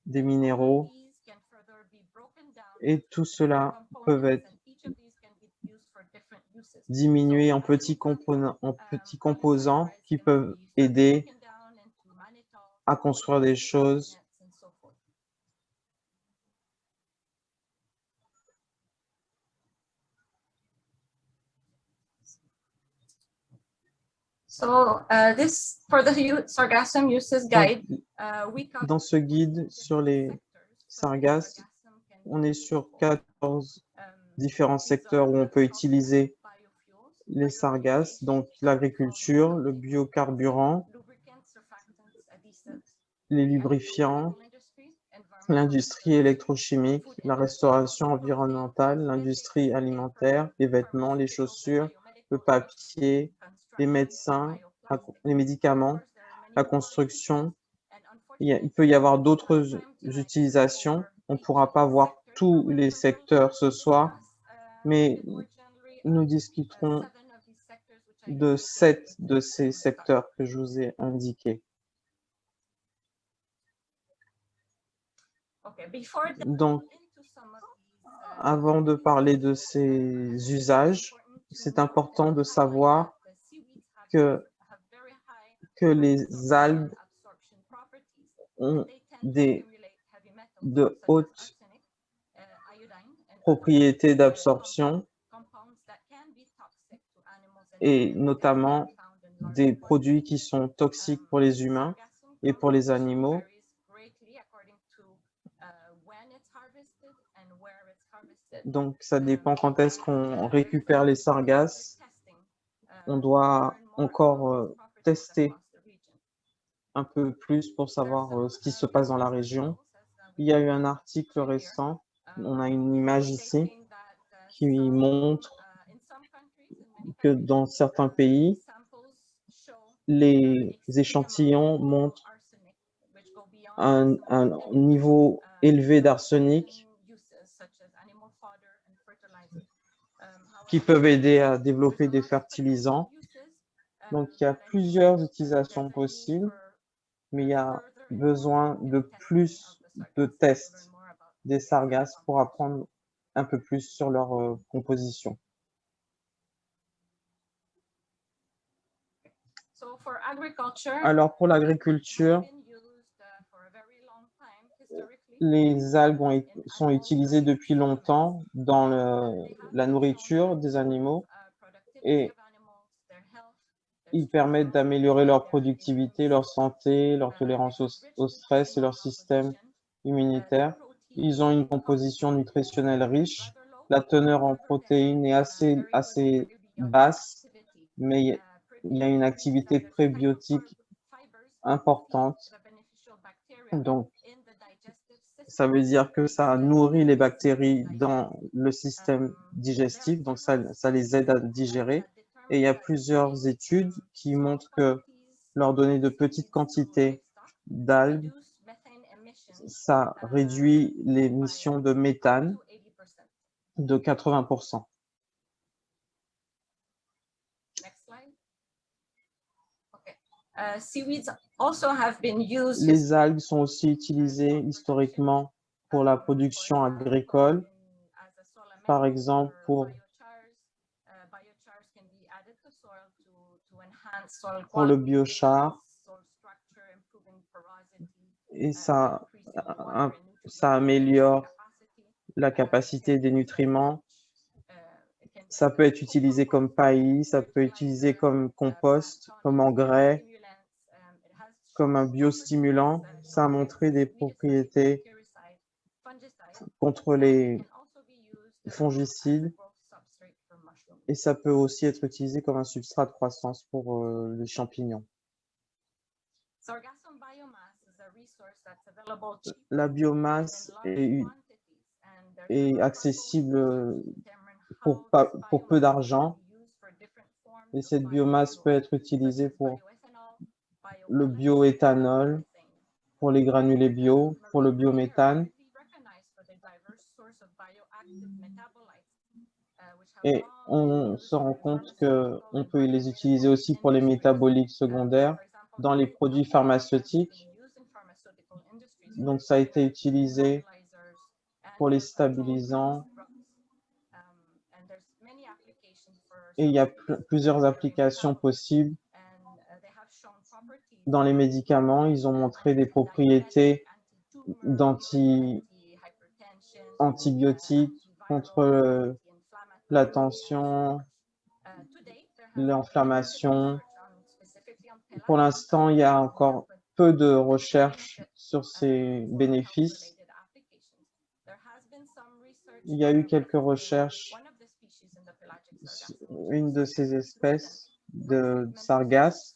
S1: des minéraux. Et tout cela peut être diminué en petits composants qui peuvent aider à construire des choses. Dans ce guide sur les sargasses, on est sur 14 différents secteurs où on peut utiliser les sargasses, donc l'agriculture, le biocarburant, les lubrifiants, l'industrie électrochimique, la restauration environnementale, l'industrie alimentaire, les vêtements, les chaussures, le papier, les médecins, les médicaments, la construction. Il peut y avoir d'autres utilisations. On ne pourra pas voir tous les secteurs ce soir, mais nous discuterons de 7 de ces secteurs que je vous ai indiqués. Donc, avant de parler de ces usages, c'est important de savoir que les algues ont de hautes propriétés d'absorption et notamment des produits qui sont toxiques pour les humains et pour les animaux. Donc, ça dépend quand est-ce qu'on récupère les sargasses On doit encore tester un peu plus pour savoir ce qui se passe dans la région. Il y a eu un article récent, on a une image ici, qui montre que dans certains pays, les échantillons montrent un niveau élevé d'arsenic qui peuvent aider à développer des fertilisants. Donc, il y a plusieurs utilisations possibles, mais il y a besoin de plus de tests des sargasses pour apprendre un peu plus sur leur composition. Alors, pour l'agriculture, les algues sont utilisées depuis longtemps dans la nourriture des animaux et ils permettent d'améliorer leur productivité, leur santé, leur tolérance au stress et leur système immunitaire. Ils ont une composition nutritionnelle riche. La teneur en protéines est assez basse, mais il y a une activité prébiotique importante. Donc, ça veut dire que ça nourrit les bactéries dans le système digestif, donc ça les aide à digérer. Et il y a plusieurs études qui montrent que leur donner de petites quantités d'algues, ça réduit l'émission de méthane de 80%. Les algues sont aussi utilisées historiquement pour la production agricole, par exemple pour le biochar, et ça améliore la capacité des nutriments. Ça peut être utilisé comme paillis, ça peut être utilisé comme compost, comme engrais, comme un biostimulant. Ça a montré des propriétés contre les fongicides et ça peut aussi être utilisé comme un substrat de croissance pour les champignons. La biomasse est accessible pour peu d'argent et cette biomasse peut être utilisée pour le bioéthanol, pour les granulés bio, pour le biométhane. Et on se rend compte qu'on peut les utiliser aussi pour les métaboliques secondaires dans les produits pharmaceutiques. Donc, ça a été utilisé pour les stabilisants. Et il y a plusieurs applications possibles. Dans les médicaments, ils ont montré des propriétés antibiotiques contre la tension, l'inflammation. Pour l'instant, il y a encore peu de recherches sur ces bénéfices. Il y a eu quelques recherches, une de ces espèces de sargasses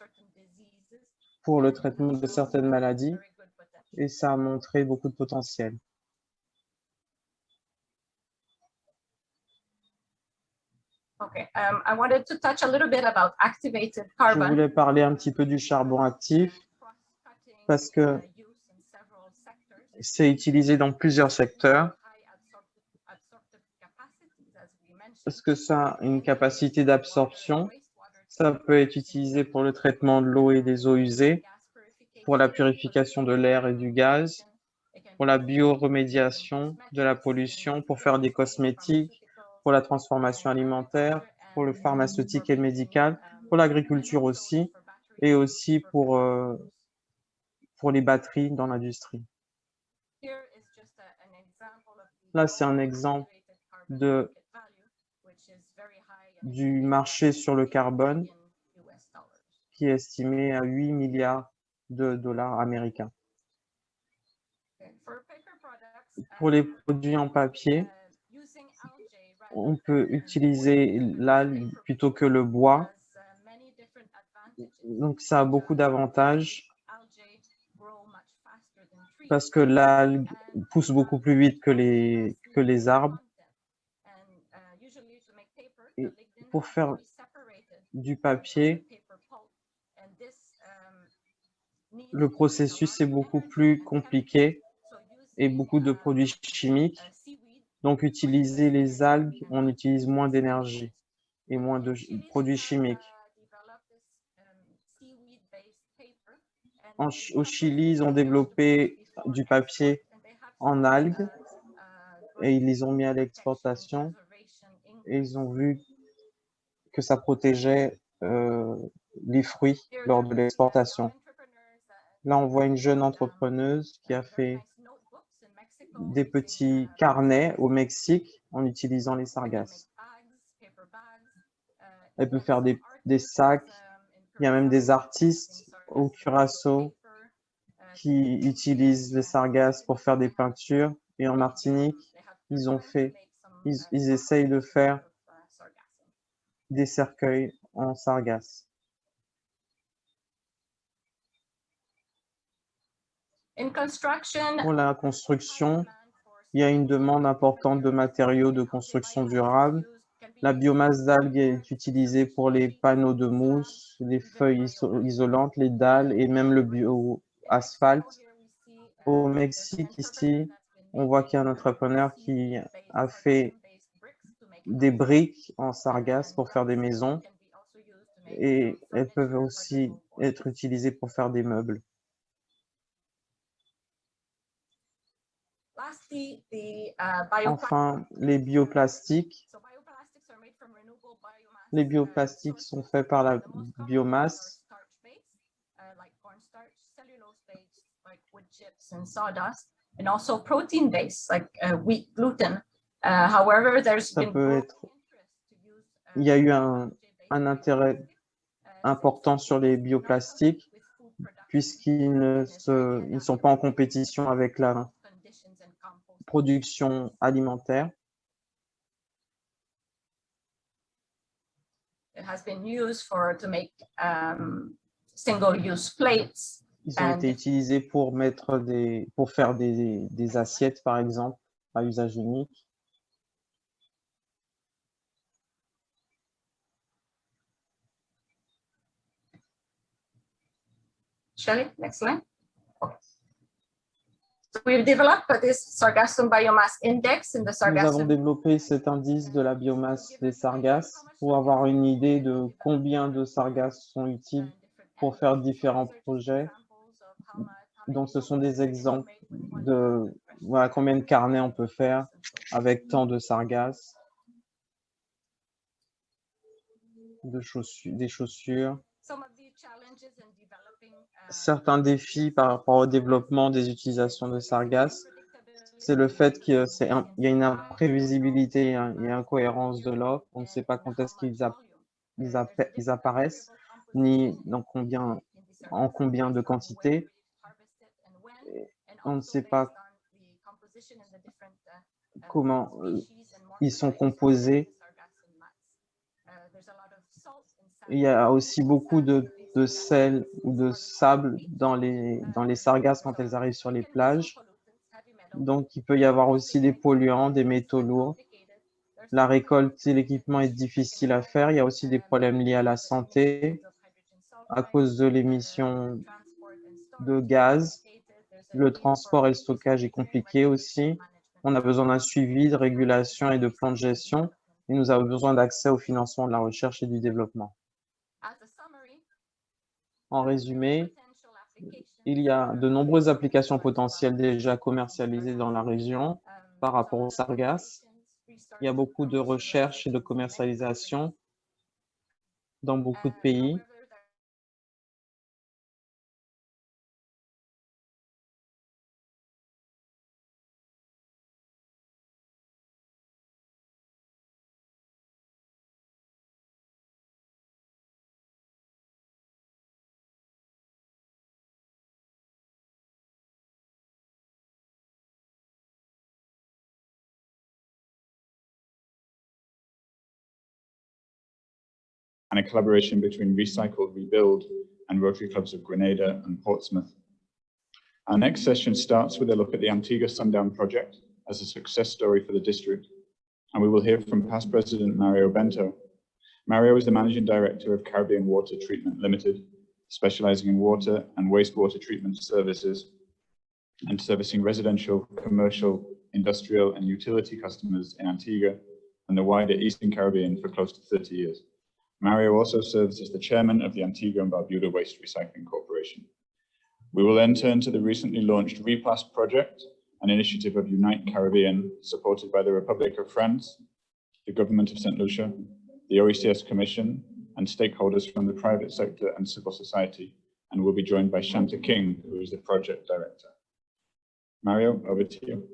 S1: pour le traitement de certaines maladies et ça a montré beaucoup de potentiel. Je voulais parler un petit peu du charbon actif parce que c'est utilisé dans plusieurs secteurs. Parce que ça a une capacité d'absorption. Ça peut être utilisé pour le traitement de l'eau et des eaux usées, pour la purification de l'air et du gaz, pour la bioremédiation de la pollution, pour faire des cosmétiques, pour la transformation alimentaire, pour le pharmaceutique et le médical, pour l'agriculture aussi, et aussi pour les batteries dans l'industrie. Là, c'est un exemple du marché sur le carbone qui est estimé à 8 milliards de dollars américains. Pour les produits en papier, on peut utiliser l'algue plutôt que le bois Donc, ça a beaucoup d'avantages parce que l'algue pousse beaucoup plus vite que les arbres. Et pour faire du papier, le processus est beaucoup plus compliqué et beaucoup de produits chimiques. Donc, utiliser les algues, on utilise moins d'énergie et moins de produits chimiques. Au Chili, ils ont développé du papier en algues et ils les ont mis à l'exportation et ils ont vu que ça protégeait les fruits lors de l'exportation. Là, on voit une jeune entrepreneuse qui a fait des petits carnets au Mexique en utilisant les sargasses. Elle peut faire des sacs. Il y a même des artistes au Curaçao qui utilisent les sargasses pour faire des peintures. Et en Martinique, ils essayent de faire des cercueils en sargasses. Pour la construction, il y a une demande importante de matériaux de construction durables. La biomasse d'algues est utilisée pour les panneaux de mousse, les feuilles isolantes, les dalles et même le bio-asphalte. Au Mexique, ici, on voit qu'il y a un entrepreneur qui a fait des briques en sargasse pour faire des maisons et elles peuvent aussi être utilisées pour faire des meubles. Enfin, les bioplastiques. Les bioplastiques sont faits par la biomasse. Ça peut être. Il y a eu un intérêt important sur les bioplastiques puisqu'ils ne sont pas en compétition avec la production alimentaire. Ils ont été utilisés pour faire des assiettes, par exemple, à usage unique.
S5: Shelley, next slide. Okay. So we've developed this Sargassum Biomass Index in the
S1: Nous
S5: Sargassum.
S1: avons développé cet indice de la biomasse des sargasses pour avoir une idée de combien de sargasses sont utiles pour faire différents projets. Donc, ce sont des exemples de voilà, combien de carnets on peut faire avec tant de sargasses, des chaussures. Certains défis par rapport au développement des utilisations de sargasses, c'est le fait qu'il y a une imprévisibilité et une incohérence de l'offre. On ne sait pas quand est-ce qu'ils apparaissent, ni en combien de quantité. On ne sait pas comment ils sont composés. Il y a aussi beaucoup de sel ou de sable dans les sargasses quand elles arrivent sur les plages. Donc, il peut y avoir aussi des polluants, des métaux lourds. La récolte et l'équipement est difficile à faire. Il y a aussi des problèmes liés à la santé à cause de l'émission de gaz. Le transport et le stockage est compliqué aussi. On a besoin d'un suivi, de régulation et de plan de gestion. Et nous avons besoin d'accès au financement de la recherche et du développement. En résumé, il y a de nombreuses applications potentielles déjà commercialisées dans la région par rapport aux sargasses. Il y a beaucoup de recherche et de commercialisation dans beaucoup de pays.
S4: and a collaboration between Recycle, Rebuild and Rotary Clubs of Grenada and Portsmouth. Our next session starts with a look at the Antigua Sundown project as a success story for the district, and we will hear from past President Mario Bento. Mario is the Managing Director of Caribbean Water Treatment Limited, specializing in water and wastewater treatment services and servicing residential, commercial, industrial and utility customers in Antigua and the wider Eastern Caribbean for close to 30 years. Mario also serves as the chairman of the Antigua and Barbuda Waste Recycling Corporation. We will then turn to the recently launched Replast project, an initiative of Unite Caribbean, supported by the Republic of France, the government of St. Lucia, the OECS Commission, and stakeholders from the private sector and civil society, and will be joined by Shanta King, who is the project director. Mario, over to you.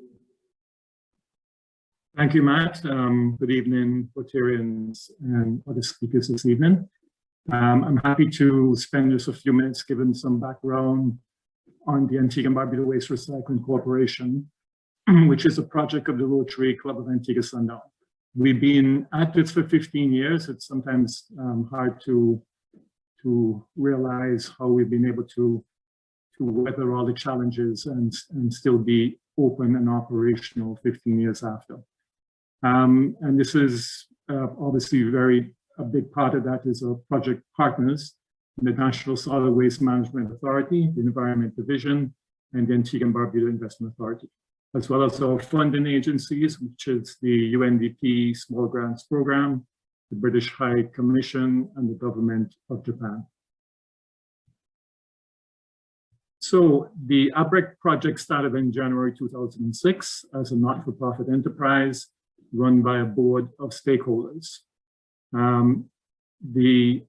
S7: Thank you, Matt. Good evening, Rotarians and other speakers this evening. I'm happy to spend just a few minutes giving some background on the Antigua and Barbuda Waste Recycling Corporation, which is a project of the Rotary Club of Antigua Sundown. We've been at this for 15 years. It's sometimes hard to realize how we've been able to weather all the challenges and still be open and operational 15 years after. And this is obviously a big part of that is our project partners, the National Solid Waste Management Authority, the Environment Division, and the Antigua and Barbuda Investment Authority, as well as our funding agencies, which is the UNDP Small Grants Program, the British High Commission, and the Government of Japan. So the ABREC project started in January 2006 as a not-for-profit enterprise run by a board of stakeholders. The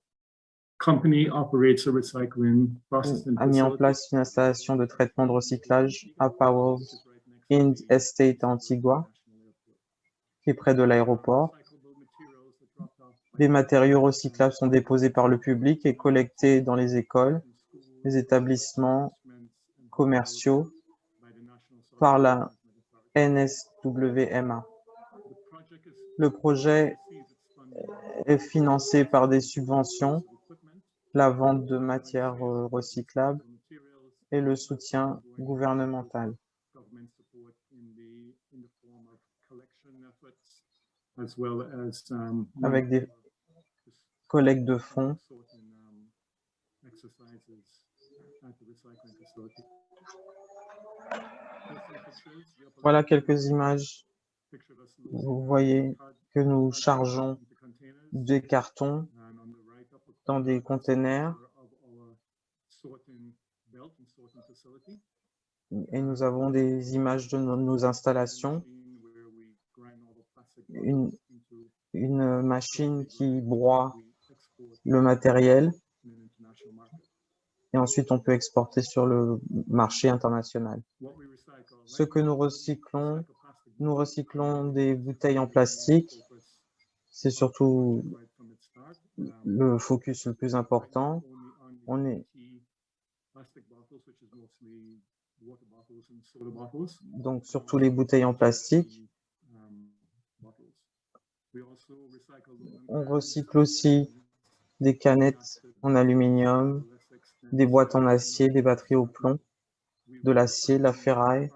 S7: company operates a recycling processing
S1: a mis en place une installation de traitement de recyclage à Powers Wind Estate à Antigua, qui est près de l'aéroport. Les matériaux recyclables sont déposés par le public et collectés dans les écoles, les établissements commerciaux par la NSWMA. Le projet est financé par des subventions, la vente de matières recyclables et le soutien gouvernemental. Avec des collectes de fonds. Voilà quelques images. Vous voyez que nous chargeons des cartons dans des containers et nous avons des images de nos installations. Une machine qui broie le matériel et ensuite on peut exporter sur le marché international. Ce que nous recyclons des bouteilles en plastique. C'est surtout le focus le plus important. Donc surtout les bouteilles en plastique. On recycle aussi des canettes en aluminium, des boîtes en acier, des batteries au plomb, de l'acier, de la ferraille.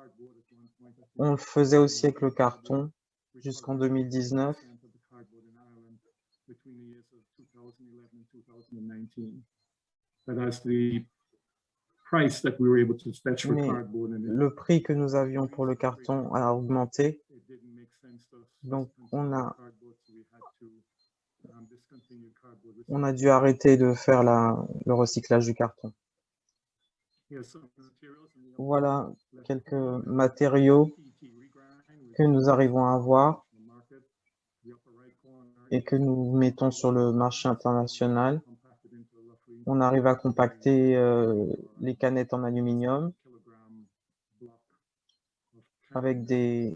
S1: On le faisait aussi avec le carton jusqu'en 2019. Mais le prix que nous avions pour le carton a augmenté. Donc on a dû arrêter de faire le recyclage du carton. Voilà quelques matériaux que nous arrivons à avoir et que nous mettons sur le marché international. On arrive à compacter les canettes en aluminium avec des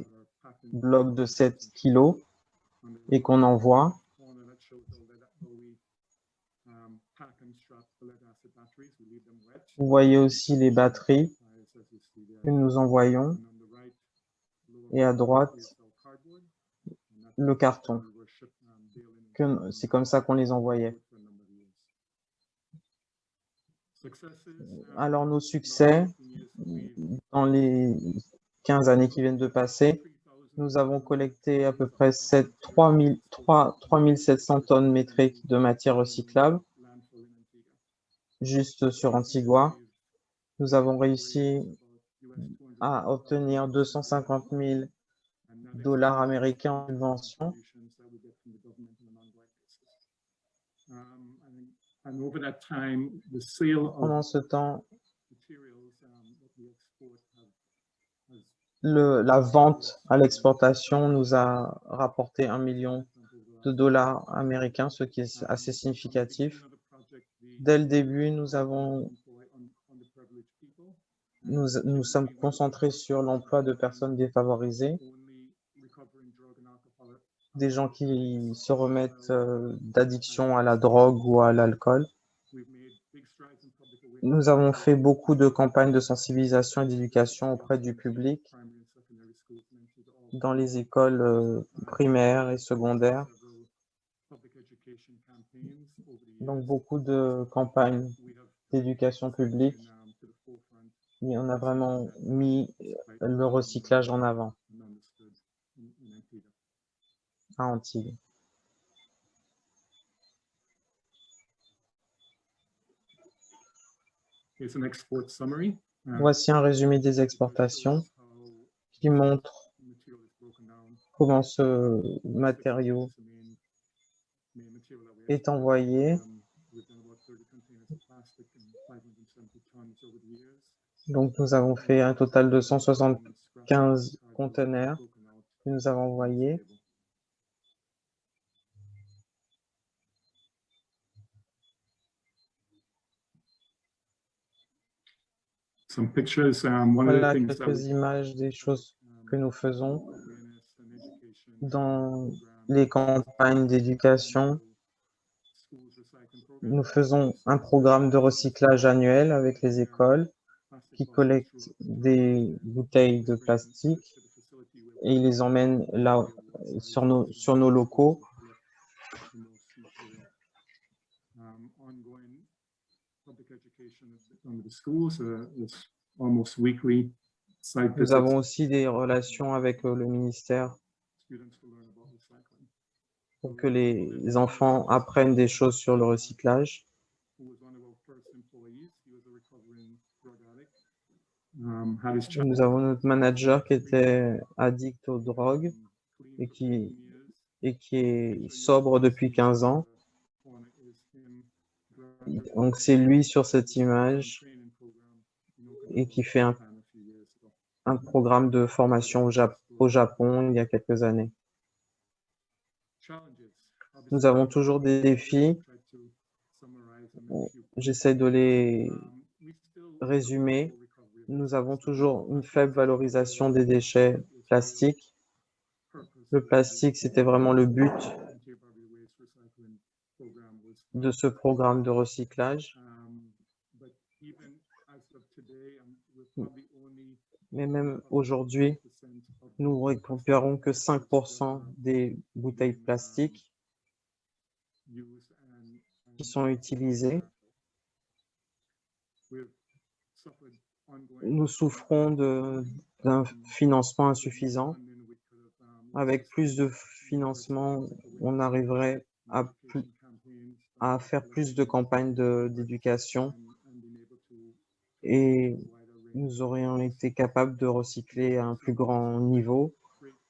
S1: blocs de 7 kg et qu'on envoie. Vous voyez aussi les batteries que nous envoyons et à droite le carton. C'est comme ça qu'on les envoyait. Alors, nos succès, dans les 15 années qui viennent de passer, nous avons collecté à peu près 3700 tonnes métriques de matière recyclable, juste sur Antigua. Nous avons réussi à obtenir 250 000 dollars américains en subvention. Pendant ce temps, la vente à l'exportation nous a rapporté 1 million de dollars américains, ce qui est assez significatif. Dès le début, nous sommes concentrés sur l'emploi de personnes défavorisées, des gens qui se remettent d'addiction à la drogue ou à l'alcool. Nous avons fait beaucoup de campagnes de sensibilisation et d'éducation auprès du public dans les écoles primaires et secondaires. Donc, beaucoup de campagnes d'éducation publique. Et on a vraiment mis le recyclage en avant à Antibes. Voici un résumé des exportations qui montre comment ce matériau est envoyé. Donc, nous avons fait un total de 175 conteneurs que nous avons envoyés. Voilà quelques images des choses que nous faisons dans les campagnes d'éducation. Nous faisons un programme de recyclage annuel avec les écoles qui collectent des bouteilles de plastique et ils les emmènent là sur nos locaux. Nous avons aussi des relations avec le ministère pour que les enfants apprennent des choses sur le recyclage. Nous avons notre manager qui était addict aux drogues et qui est sobre depuis 15 ans. Donc, c'est lui sur cette image et qui fait un programme de formation au Japon il y a quelques années. Nous avons toujours des défis. J'essaie de les résumer. Nous avons toujours une faible valorisation des déchets plastiques. Le plastique, c'était vraiment le but de ce programme de recyclage. Mais même aujourd'hui, nous récupérons que 5% des bouteilles plastiques qui sont utilisées. Nous souffrons d'un financement insuffisant. Avec plus de financement, on arriverait à faire plus de campagnes d'éducation et nous aurions été capables de recycler à un plus grand niveau.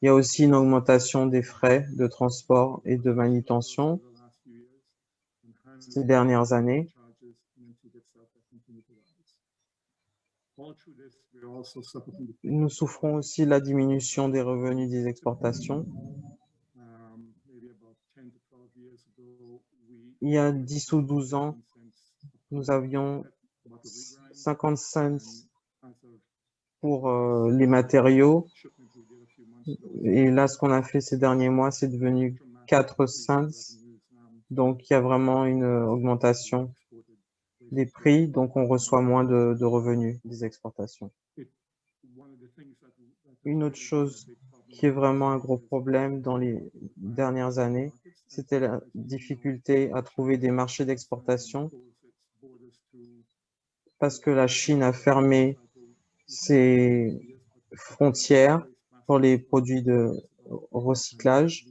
S1: Il y a aussi une augmentation des frais de transport et de manutention ces dernières années. Nous souffrons aussi de la diminution des revenus des exportations. Il y a 10 ou 12 ans, nous avions 50 cents pour les matériaux. Et là, ce qu'on a fait ces derniers mois, c'est devenu 4 cents. Donc, il y a vraiment une augmentation des prix. Donc, on reçoit moins de revenus des exportations. Une autre chose qui est vraiment un gros problème dans les dernières années, c'était la difficulté à trouver des marchés d'exportation parce que la Chine a fermé ses frontières pour les produits de recyclage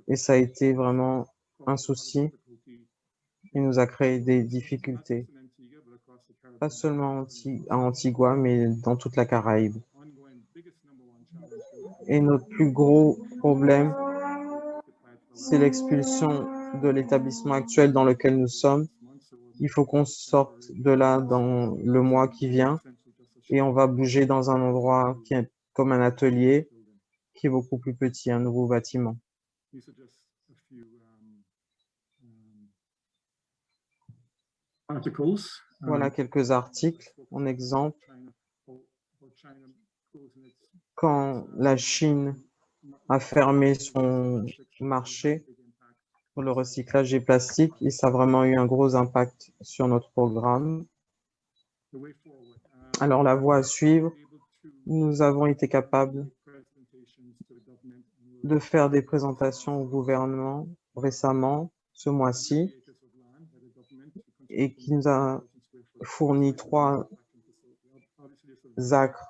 S1: et ça a été vraiment un souci et nous a créé des difficultés, pas seulement à Antigua, mais dans toute la Caraïbe. Et notre plus gros problème, c'est l'expulsion de l'établissement actuel dans lequel nous sommes. Il faut qu'on sorte de là dans le mois qui vient et on va bouger dans un endroit qui est comme un atelier, qui est beaucoup plus petit, un nouveau bâtiment. Voilà quelques articles en exemple. Quand la Chine a fermé son marché pour le recyclage des plastiques et ça a vraiment eu un gros impact sur notre programme. Alors la voie à suivre, nous avons été capables de faire des présentations au gouvernement récemment, ce mois-ci, et qui nous a fourni 3 acres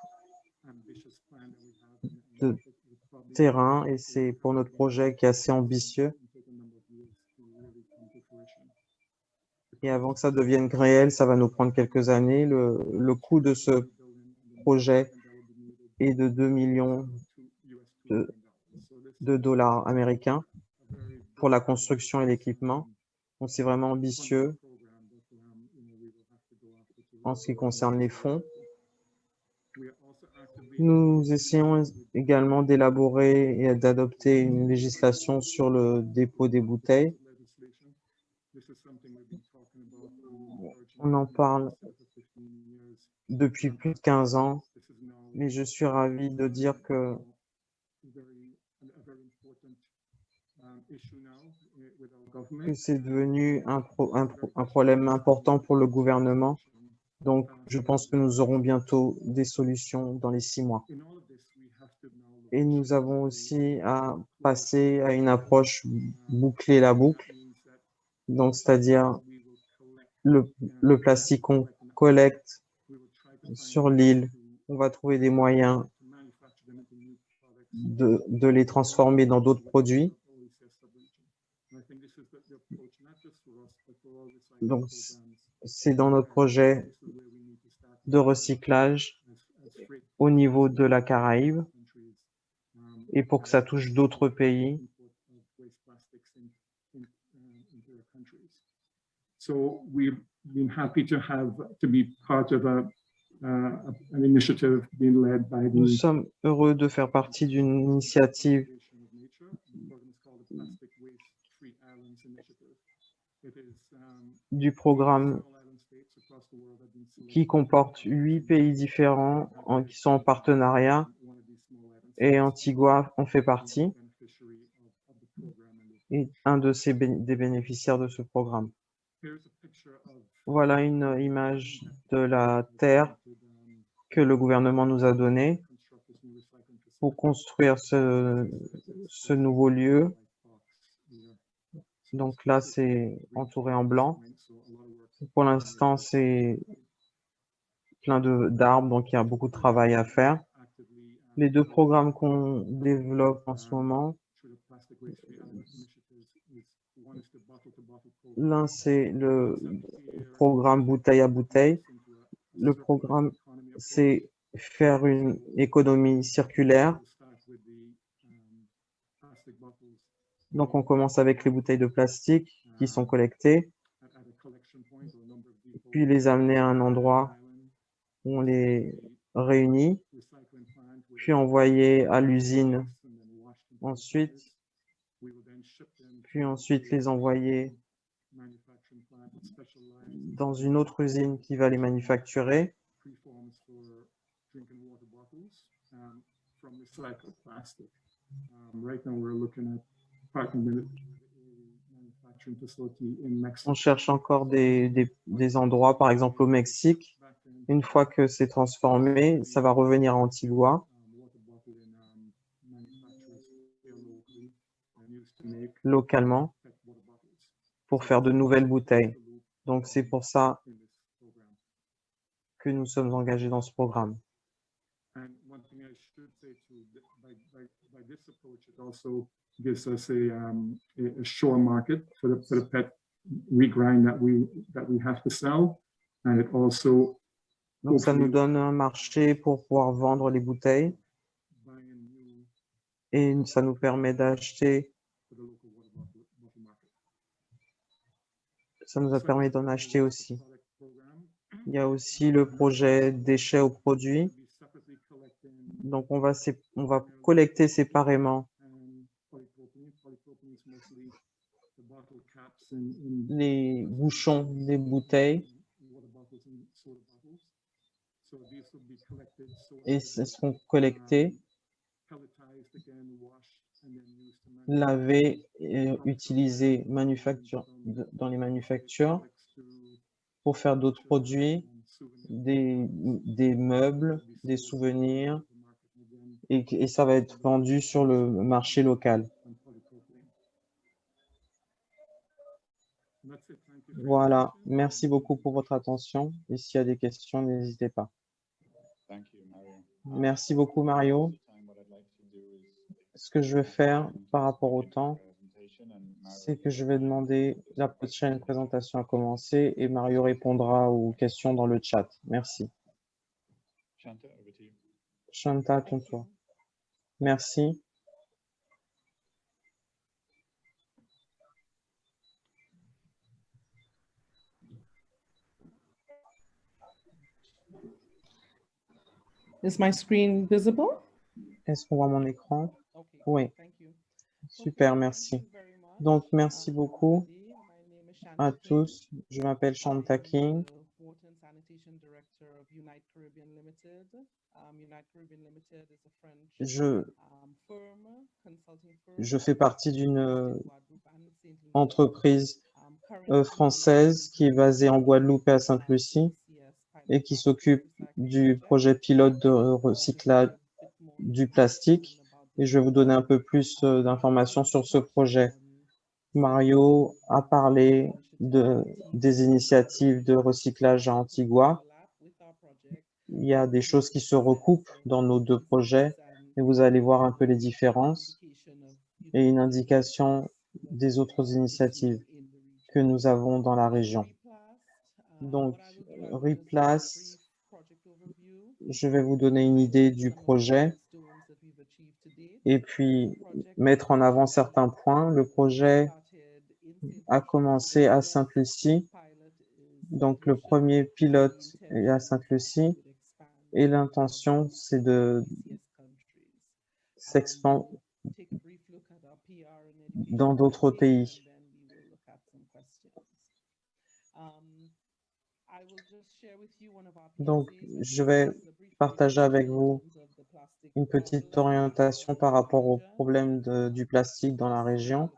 S1: de terrain et c'est pour notre projet qui est assez ambitieux. Et avant que ça devienne réel, ça va nous prendre quelques années. Le coût de ce projet est de 2 millions de dollars américains pour la construction et l'équipement. Donc c'est vraiment ambitieux en ce qui concerne les fonds. Nous essayons également d'élaborer et d'adopter une législation sur le dépôt des bouteilles. On en parle depuis plus de 15 ans, mais je suis ravi de dire que c'est devenu un problème important pour le gouvernement. Donc, je pense que nous aurons bientôt des solutions dans les 6 mois. Et nous avons aussi à passer à une approche boucler la boucle. Donc, c'est-à-dire le plastique qu'on collecte sur l'île, on va trouver des moyens de les transformer dans d'autres produits. Donc, c'est dans notre projet de recyclage au niveau de la Caraïbe et pour que ça touche d'autres pays.
S7: So we've been happy to be part of an initiative being led by
S1: Nous sommes heureux de faire partie d'une initiative du programme qui comporte 8 pays différents qui sont en partenariat et Antigua en fait partie et un des bénéficiaires de ce programme. Voilà une image de la terre que le gouvernement nous a donnée pour construire ce nouveau lieu. Donc là, c'est entouré en blanc. Pour l'instant, c'est plein d'arbres, donc il y a beaucoup de travail à faire. Les 2 programmes qu'on développe en ce moment, l'un c'est le programme bouteille à bouteille. Le programme, c'est faire une économie circulaire. Donc, on commence avec les bouteilles de plastique qui sont collectées, puis les amener à un endroit où on les réunit, puis envoyer à l'usine ensuite, puis ensuite les envoyer dans une autre usine qui va les manufacturer. On cherche encore des endroits, par exemple au Mexique. Une fois que c'est transformé, ça va revenir à Antigua. Localement pour faire de nouvelles bouteilles. Donc c'est pour ça que nous sommes engagés dans ce programme.
S7: And one thing I should say too, by this approach, it also gives us a shore market for the PET regrind that we have to sell, and it also
S1: Donc, ça nous donne un marché pour pouvoir vendre les bouteilles
S7: buy a new
S1: et ça nous permet d'acheter,
S7: for the local water bottle market.
S1: ça nous a permis d'en acheter aussi.
S7: Product program,
S1: Il y a aussi le projet déchets aux produits.
S7: we separately collecting
S1: Donc, on va collecter séparément
S7: and polypropylene. Polypropylene is mostly the bottle caps in
S1: les bouchons des bouteilles
S7: water bottles and soda bottles. So these will be collected,
S1: et
S7: sorted,
S1: ce seront collectés,
S7: pelletized again, washed, and then used to
S1: lavés et utilisés dans les manufactures pour faire d'autres produits, des meubles, des souvenirs, et ça va être vendu sur le marché local. Voilà, merci beaucoup pour votre attention et s'il y a des questions, n'hésitez pas.
S4: Thank you, Mario.
S1: Merci beaucoup, Mario. Ce que je vais faire par rapport au temps, c'est que je vais demander la prochaine présentation à commencer et Mario répondra aux questions dans le chat. Merci.
S4: Shanta, over to you.
S1: Shanta, à ton tour. Merci.
S8: Is my screen visible?
S1: Est-ce qu'on voit mon écran?
S8: Okay.
S1: Oui,
S8: Thank you.
S1: super,
S8: Okay,
S1: merci.
S8: thank you very much.
S1: Donc, merci beaucoup
S8: My name is
S1: à
S8: Shanta King.
S1: tous. Je m'appelle Shanta King.
S8: The Water and Sanitation Director of Unite Caribbean Limited. Unite Caribbean Limited is a French firm, consulting firm.
S1: Je fais partie d'une
S8: Guadeloupe and Saint Lucia.
S1: entreprise
S8: Currently,
S1: française qui est basée en Guadeloupe et à Sainte-Lucie et qui s'occupe du projet pilote de recyclage du plastique. Et je vais vous donner un peu plus d'informations sur ce projet. Mario a parlé des initiatives de recyclage à Antigua. Il y a des choses qui se recoupent dans nos deux projets et vous allez voir un peu les différences et une indication des autres initiatives que nous avons dans la région. Donc, Replast, je vais vous donner une idée du projet et puis mettre en avant certains points. Le projet a commencé à Sainte-Lucie. Donc, le premier pilote est à Sainte-Lucie et l'intention, c'est de s'expandre dans d'autres pays. Donc, je vais partager avec vous une petite orientation par rapport au problème du plastique dans la région.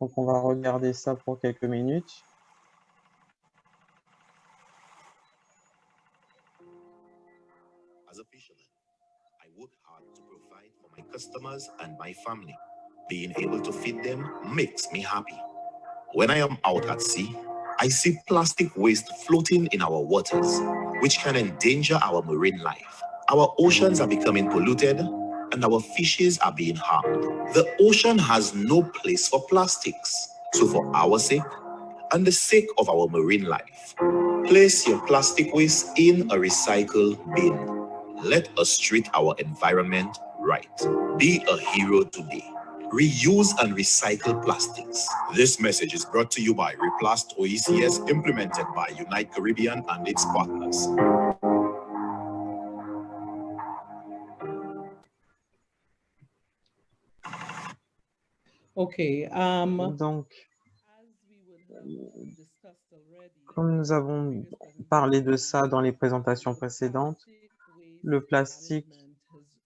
S1: Donc, on va regarder ça pour quelques minutes.
S9: As a fisherman, I work hard to provide for my customers and my family. Being able to feed them makes me happy. When I am out at sea, I see plastic waste floating in our waters, which can endanger our marine life. Our oceans are becoming polluted and our fishes are being harmed. The ocean has no place for plastics. So for our sake and the sake of our marine life, place your plastic waste in a recycle bin. Let us treat our environment right. Be a hero today. Reuse and recycle plastics. This message is brought to you by Replast OECS, implemented by Unite Caribbean and its partners.
S8: Okay.
S1: Donc, comme nous avons parlé de ça dans les présentations précédentes, le plastique,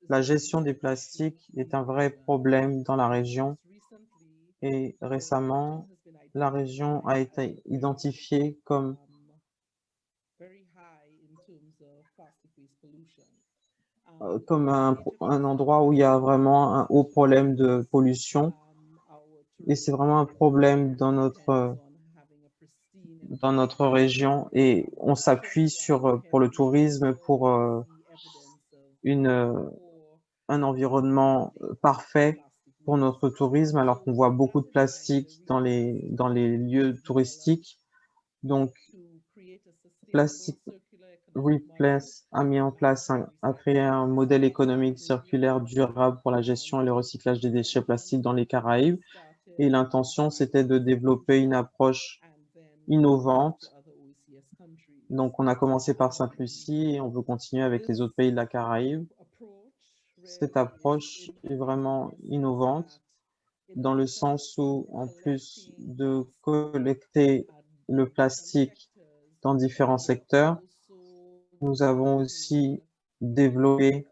S1: la gestion des plastiques est un vrai problème dans la région et récemment, la région a été identifiée comme un endroit où il y a vraiment un haut problème de pollution et c'est vraiment un problème dans dans notre région et on s'appuie pour le tourisme, pour un environnement parfait pour notre tourisme, alors qu'on voit beaucoup de plastique dans les lieux touristiques. Donc, Plastic Replace a mis en place, a créé un modèle économique circulaire durable pour la gestion et le recyclage des déchets plastiques dans les Caraïbes. Et l'intention, c'était de développer une approche innovante. Donc, on a commencé par Sainte-Lucie et on veut continuer avec les autres pays de la Caraïbe. Cette approche est vraiment innovante dans le sens où, en plus de collecter le plastique dans différents secteurs, nous avons aussi développé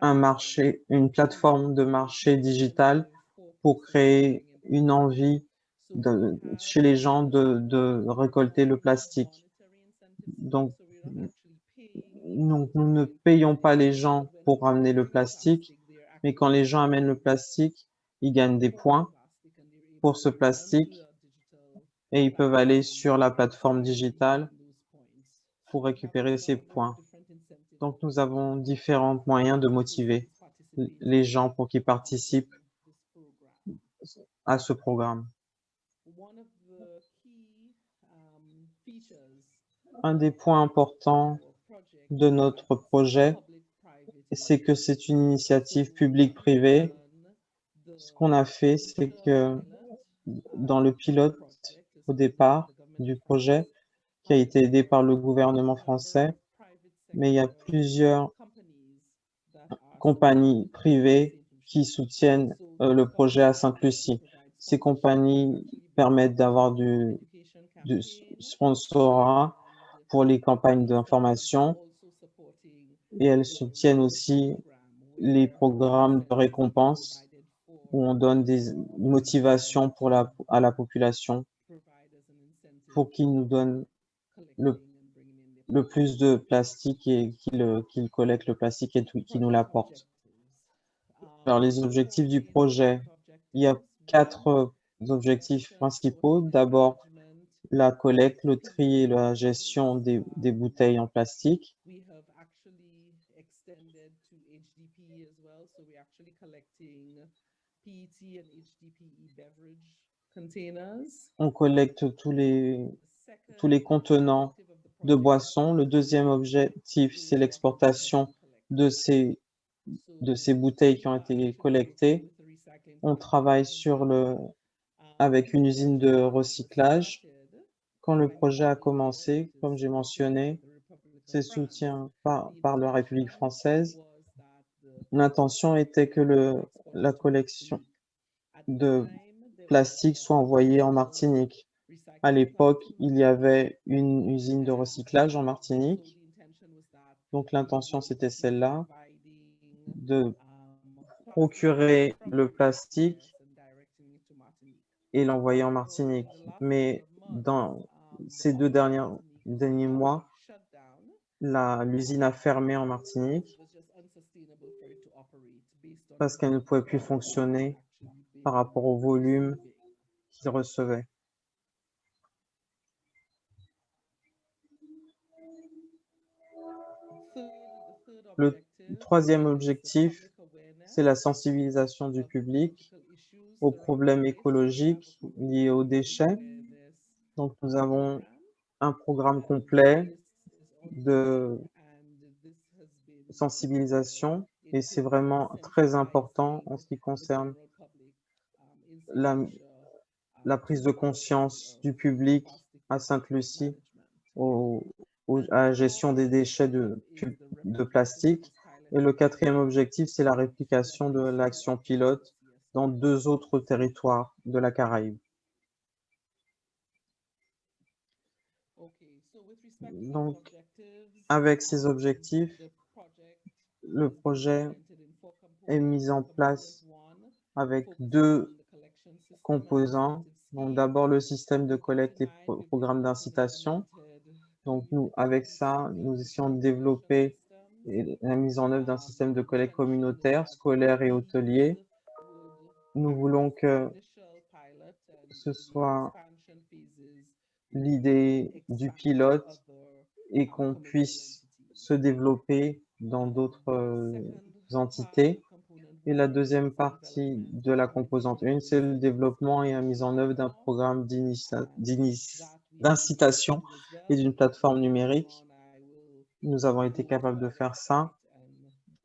S1: une plateforme de marché digital pour créer une envie chez les gens de récolter le plastique. Donc, nous ne payons pas les gens pour ramener le plastique, mais quand les gens amènent le plastique, ils gagnent des points pour ce plastique et ils peuvent aller sur la plateforme digitale pour récupérer ces points. Donc, nous avons différents moyens de motiver les gens pour qu'ils participent à ce programme. Un des points importants de notre projet, c'est que c'est une initiative publique-privée. Ce qu'on a fait, c'est que dans le pilote au départ du projet, qui a été aidé par le gouvernement français, mais il y a plusieurs compagnies privées qui soutiennent le projet à Sainte-Lucie. Ces compagnies permettent d'avoir du sponsorat pour les campagnes d'information et elles soutiennent aussi les programmes de récompense où on donne des motivations à la population pour qu'ils nous donnent le plus de plastique et qu'ils collectent le plastique et qu'ils nous l'apportent. Alors, les objectifs du projet, il y a 4 objectifs principaux. D'abord, la collecte, le tri et la gestion des bouteilles en plastique. On collecte tous les contenants de boissons. Le deuxième objectif, c'est l'exportation de ces bouteilles qui ont été collectées. On travaille avec une usine de recyclage. Quand le projet a commencé, comme j'ai mentionné, c'est soutenu par la République française. L'intention était que la collection de plastique soit envoyée en Martinique. À l'époque, il y avait une usine de recyclage en Martinique. Donc, l'intention, c'était celle-là, de procurer le plastique et l'envoyer en Martinique. Mais dans ces derniers mois, l'usine a fermé en Martinique parce qu'elle ne pouvait plus fonctionner par rapport au volume qu'il recevait. Le troisième objectif, c'est la sensibilisation du public aux problèmes écologiques liés aux déchets. Donc, nous avons un programme complet de sensibilisation et c'est vraiment très important en ce qui concerne la prise de conscience du public à Sainte-Lucie à la gestion des déchets de plastique. Et le quatrième objectif, c'est la réplication de l'action pilote dans 2 autres territoires de la Caraïbe. Donc, avec ces objectifs, le projet est mis en place avec 2 composants. Donc, d'abord, le système de collecte et programme d'incitation. Donc, avec ça, nous essayons de développer la mise en œuvre d'un système de collecte communautaire, scolaire et hôtelier. Nous voulons que ce soit l'idée du pilote est qu'on puisse se développer dans d'autres entités. Et la deuxième partie de la composante 1, c'est le développement et la mise en œuvre d'un programme d'incitation et d'une plateforme numérique. Nous avons été capables de faire ça.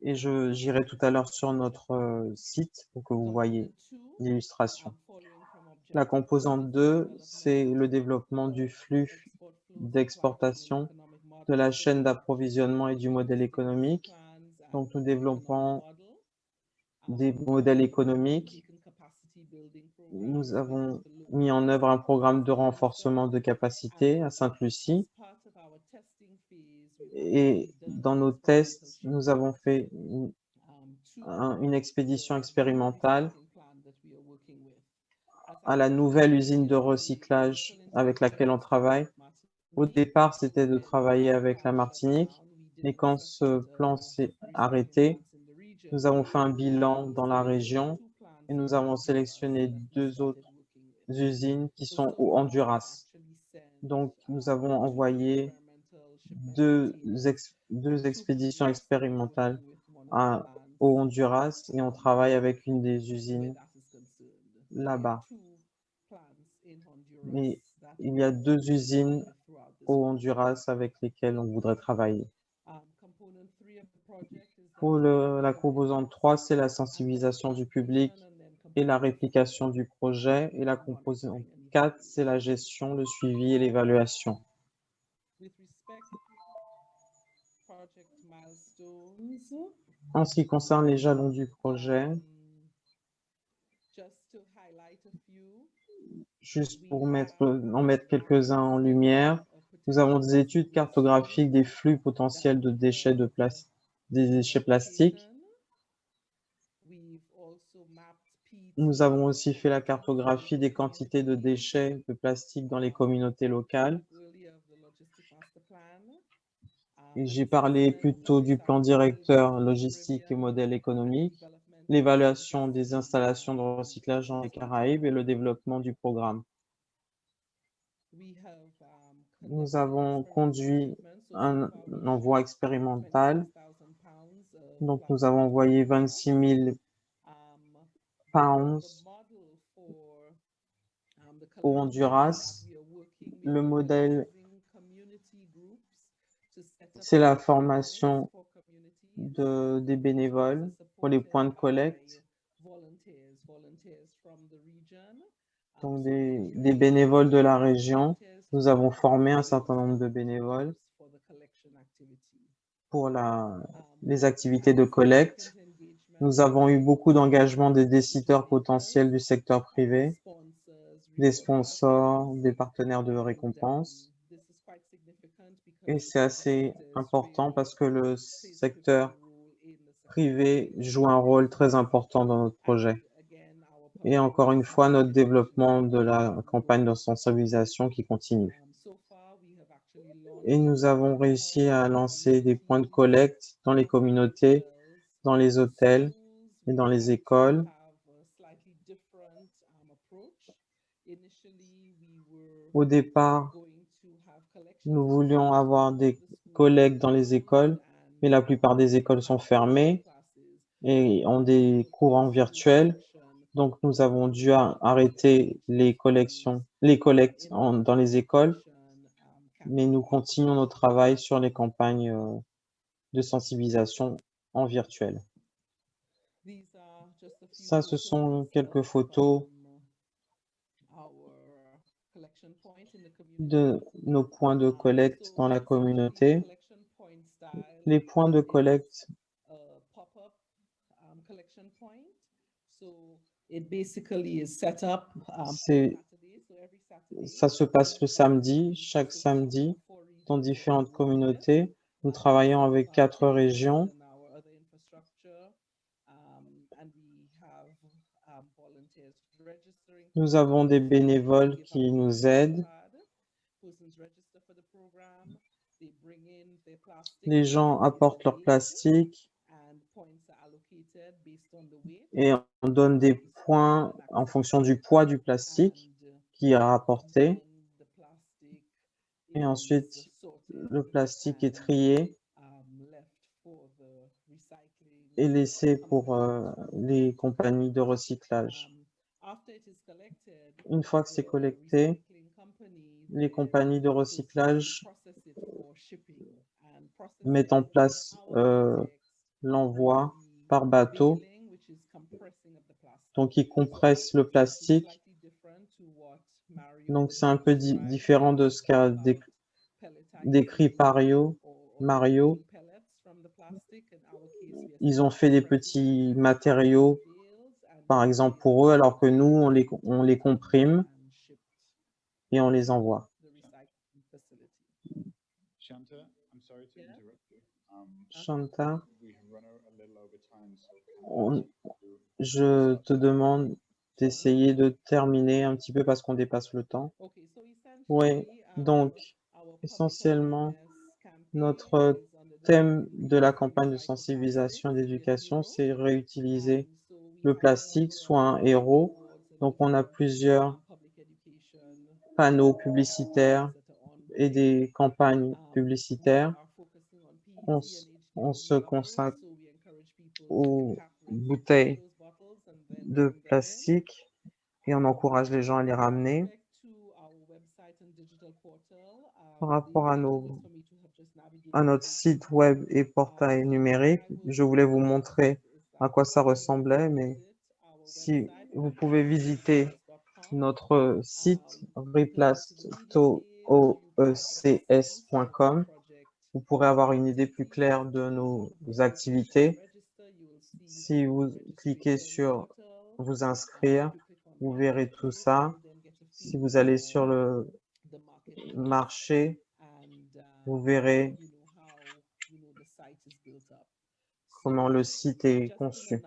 S1: Et j'irai tout à l'heure sur notre site pour que vous voyez l'illustration. La composante 2, c'est le développement du flux d'exportation, de la chaîne d'approvisionnement et du modèle économique. Donc, nous développons des modèles économiques. Nous avons mis en œuvre un programme de renforcement de capacité à Sainte-Lucie. Et dans nos tests, nous avons fait une expédition expérimentale à la nouvelle usine de recyclage avec laquelle on travaille. Au départ, c'était de travailler avec la Martinique, mais quand ce plan s'est arrêté, nous avons fait un bilan dans la région et nous avons sélectionné 2 autres usines qui sont au Honduras. Donc, nous avons envoyé deux expéditions expérimentales au Honduras et on travaille avec une des usines là-bas. Mais il y a 2 usines au Honduras avec lesquelles on voudrait travailler. Pour la composante 3, c'est la sensibilisation du public et la réplication du projet. Et la composante 4, c'est la gestion, le suivi et l'évaluation. En ce qui concerne les jalons du projet, juste pour en mettre quelques-uns en lumière, nous avons des études cartographiques des flux potentiels de déchets des déchets plastiques. Nous avons aussi fait la cartographie des quantités de déchets de plastique dans les communautés locales. Et j'ai parlé plutôt du plan directeur logistique et modèle économique, l'évaluation des installations de recyclage dans les Caraïbes et le développement du programme. Nous avons conduit un envoi expérimental. Donc, nous avons envoyé 26 000 pounds au Honduras. Le modèle, c'est la formation des bénévoles pour les points de collecte. Donc, des bénévoles de la région. Nous avons formé un certain nombre de bénévoles pour les activités de collecte. Nous avons eu beaucoup d'engagement des décideurs potentiels du secteur privé, des sponsors, des partenaires de récompense. Et c'est assez important parce que le secteur privé joue un rôle très important dans notre projet. Et encore une fois, notre développement de la campagne de sensibilisation qui continue. Et nous avons réussi à lancer des points de collecte dans les communautés, dans les hôtels et dans les écoles. Au départ, nous voulions avoir des collectes dans les écoles, mais la plupart des écoles sont fermées et ont des cours virtuels. Donc, nous avons dû arrêter les collectes dans les écoles, mais nous continuons notre travail sur les campagnes de sensibilisation en virtuel. Ça, ce sont quelques photos de nos points de collecte dans la communauté. Les points de collecte ça se passe le samedi, chaque samedi, dans différentes communautés. Nous travaillons avec 4 régions. Nous avons des bénévoles qui nous aident. Les gens apportent leur plastique et on donne des points en fonction du poids du plastique qui est rapporté. Et ensuite, le plastique est trié et laissé pour les compagnies de recyclage. Une fois que c'est collecté, les compagnies de recyclage mettent en place l'envoi par bateau. Donc, ils compressent le plastique. Donc, c'est un peu différent de ce qu'a décrit Mario. Ils ont fait des petits matériaux, par exemple pour eux, alors que nous, on les comprime et on les envoie. Shanta, je te demande d'essayer de terminer un petit peu parce qu'on dépasse le temps. Oui, donc essentiellement, notre thème de la campagne de sensibilisation et d'éducation, c'est réutiliser le plastique, soit un héros. Donc, on a plusieurs panneaux publicitaires et des campagnes publicitaires. On se consacre aux bouteilles de plastique et on encourage les gens à les ramener. Par rapport à notre site web et portail numérique, je voulais vous montrer à quoi ça ressemblait, mais si vous pouvez visiter notre site replacedoecs.com, vous pourrez avoir une idée plus claire de nos activités. Si vous cliquez sur « Vous inscrire », vous verrez tout ça. Si vous allez sur le marché, vous verrez comment le site est conçu.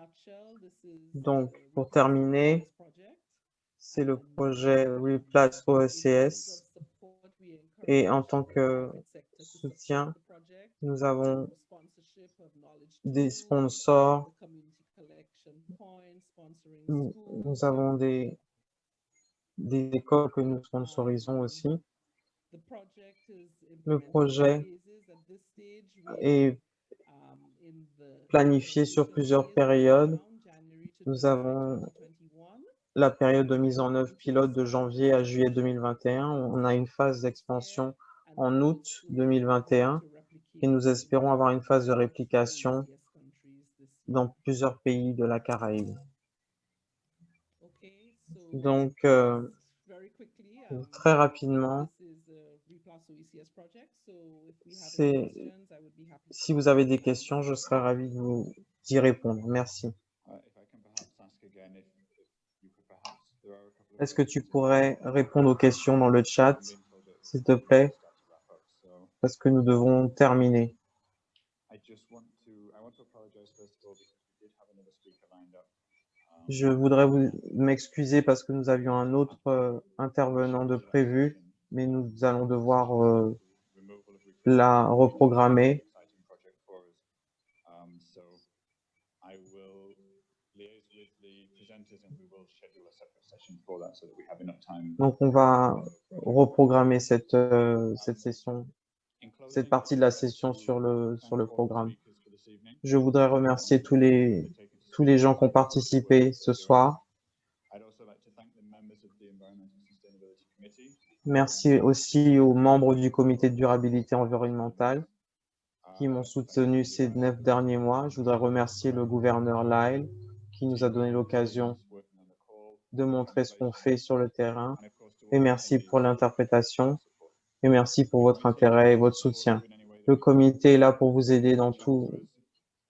S1: Donc, pour terminer, c'est le projet Replace OECS et en tant que soutien, nous avons des sponsors, nous avons des écoles que nous sponsorisons aussi. Le projet est planifié sur plusieurs périodes. Nous avons la période de mise en œuvre pilote de janvier à juillet 2021. On a une phase d'expansion en août 2021 et nous espérons avoir une phase de réplication dans plusieurs pays de la Caraïbe. Donc, très rapidement, si vous avez des questions, je serai ravi de vous y répondre. Merci. Est-ce que tu pourrais répondre aux questions dans le chat, s'il te plaît, parce que nous devons terminer. Je voudrais m'excuser parce que nous avions un autre intervenant de prévu, mais nous allons devoir la reprogrammer. Donc, on va reprogrammer cette session, cette partie de la session sur le programme. Je voudrais remercier tous les gens qui ont participé ce soir. Merci aussi aux membres du comité de durabilité environnementale qui m'ont soutenu ces 9 derniers mois. Je voudrais remercier le gouverneur Lyle qui nous a donné l'occasion de montrer ce qu'on fait sur le terrain. Et merci pour l'interprétation et merci pour votre intérêt et votre soutien. Le comité est là pour vous aider dans tout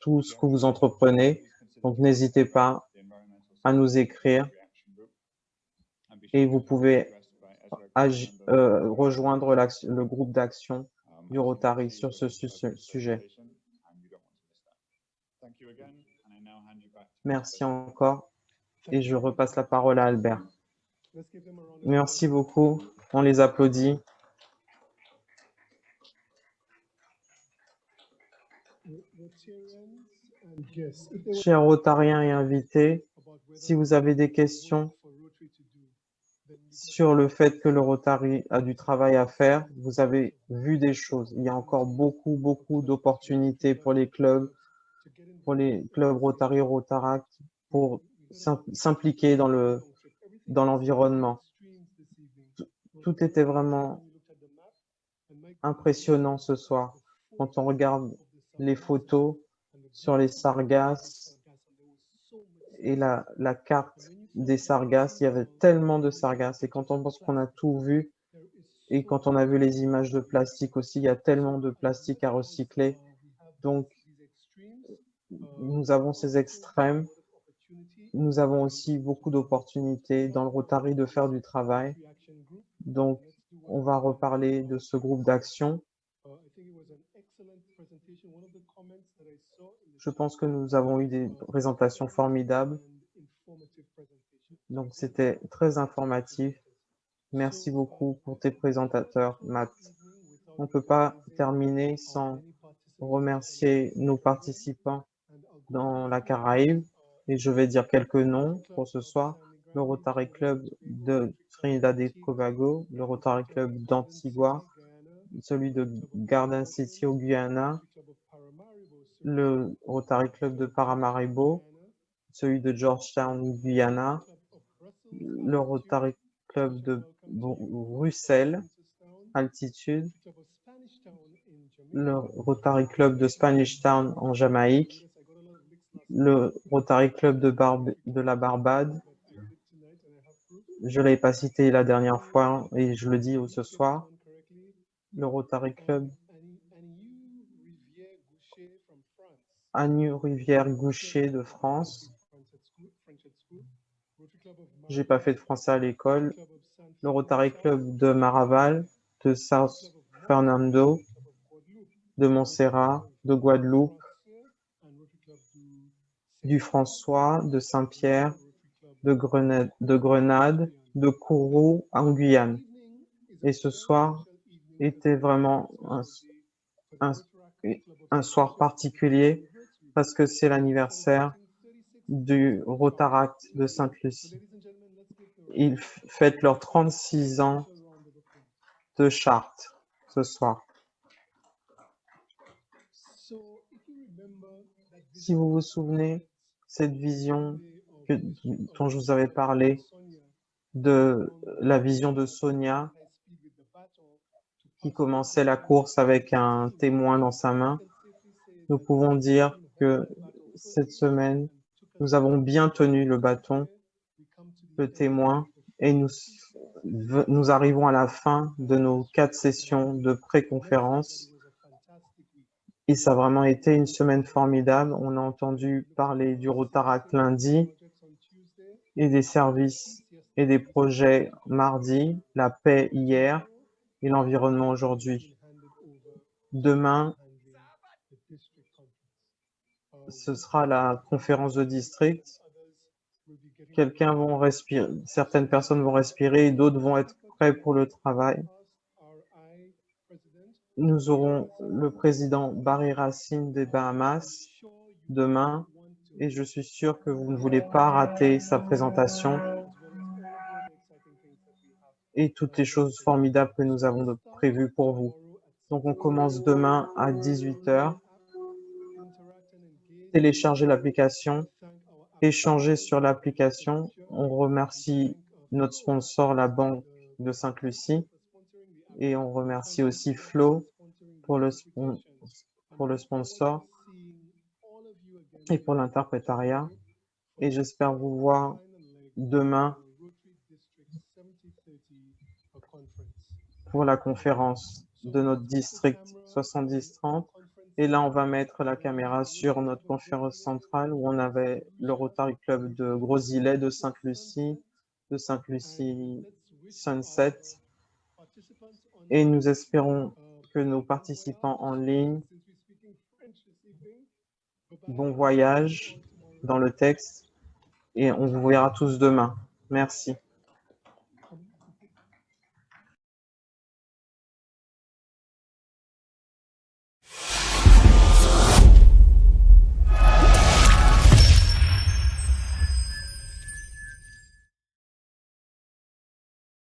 S1: ce que vous entreprenez. Donc, n'hésitez pas à nous écrire et vous pouvez rejoindre le groupe d'action du Rotary sur ce sujet. Merci encore et je repasse la parole à Albert. Merci beaucoup. On les applaudit. Chers Rotariens et invités, si vous avez des questions sur le fait que le Rotary a du travail à faire. Vous avez vu des choses. Il y a encore beaucoup d'opportunités pour les clubs Rotary, Rotaract, pour s'impliquer dans l'environnement. Tout était vraiment impressionnant ce soir. Quand on regarde les photos sur les sargasses et la carte des sargasses, il y avait tellement de sargasses. Et quand on pense qu'on a tout vu, et quand on a vu les images de plastique aussi, il y a tellement de plastique à recycler. Donc, nous avons ces extrêmes. Nous avons aussi beaucoup d'opportunités dans le Rotary de faire du travail. Donc, on va reparler de ce groupe d'action. Je pense que nous avons eu des présentations formidables. Donc, c'était très informatif. Merci beaucoup pour tes présentateurs, Matt. On ne peut pas terminer sans remercier nos participants dans la Caraïbe. Et je vais dire quelques noms pour ce soir. Le Rotary Club de Trinidad et Tobago, le Rotary Club d'Antigua, celui de Garden City au Guyana, le Rotary Club de Paramaribo, celui de Georgetown, Guyana, le Rotary Club de Bruxelles, altitude, le Rotary Club de Spanish Town en Jamaïque, le Rotary Club de la Barbade. Je ne l'avais pas cité la dernière fois et je le dis ce soir. Le Rotary Club Agneau-Rivière-Goucher de France. J'ai pas fait de français à l'école. Le Rotary Club de Maraval, de South Fernando, de Montserrat, de Guadeloupe, du François, de Saint-Pierre, de Grenade, de Kourou en Guyane. Et ce soir était vraiment un soir particulier parce que c'est l'anniversaire du Rotaract de Sainte-Lucie. Ils fêtent leurs 36 ans de charte ce soir. Si vous vous souvenez, cette vision dont je vous avais parlé, de la vision de Sonia qui commençait la course avec un témoin dans sa main, nous pouvons dire que cette semaine, nous avons bien tenu le bâton, le témoin, et nous arrivons à la fin de nos 4 sessions de pré-conférence. Et ça a vraiment été une semaine formidable. On a entendu parler du Rotaract lundi et des services et des projets mardi, la paix hier et l'environnement aujourd'hui. Demain, ce sera la conférence de district. Certaines personnes vont respirer et d'autres vont être prêts pour le travail. Nous aurons le président Barry Racine des Bahamas demain et je suis sûr que vous ne voulez pas rater sa présentation et toutes les choses formidables que nous avons prévues pour vous. Donc on commence demain à 18 h. Téléchargez l'application, échangez sur l'application. On remercie notre sponsor, la Banque de Sainte-Lucie, et on remercie aussi Flo pour le sponsor et pour l'interprétariat. Et j'espère vous voir demain pour la conférence de notre district 70-30. Et là, on va mettre la caméra sur notre conférence centrale où on avait le Rotary Club de Gros-Islet, de Sainte-Lucie Sunset. Et nous espérons que nos participants en ligne, bon voyage dans le texte et on vous verra tous demain. Merci.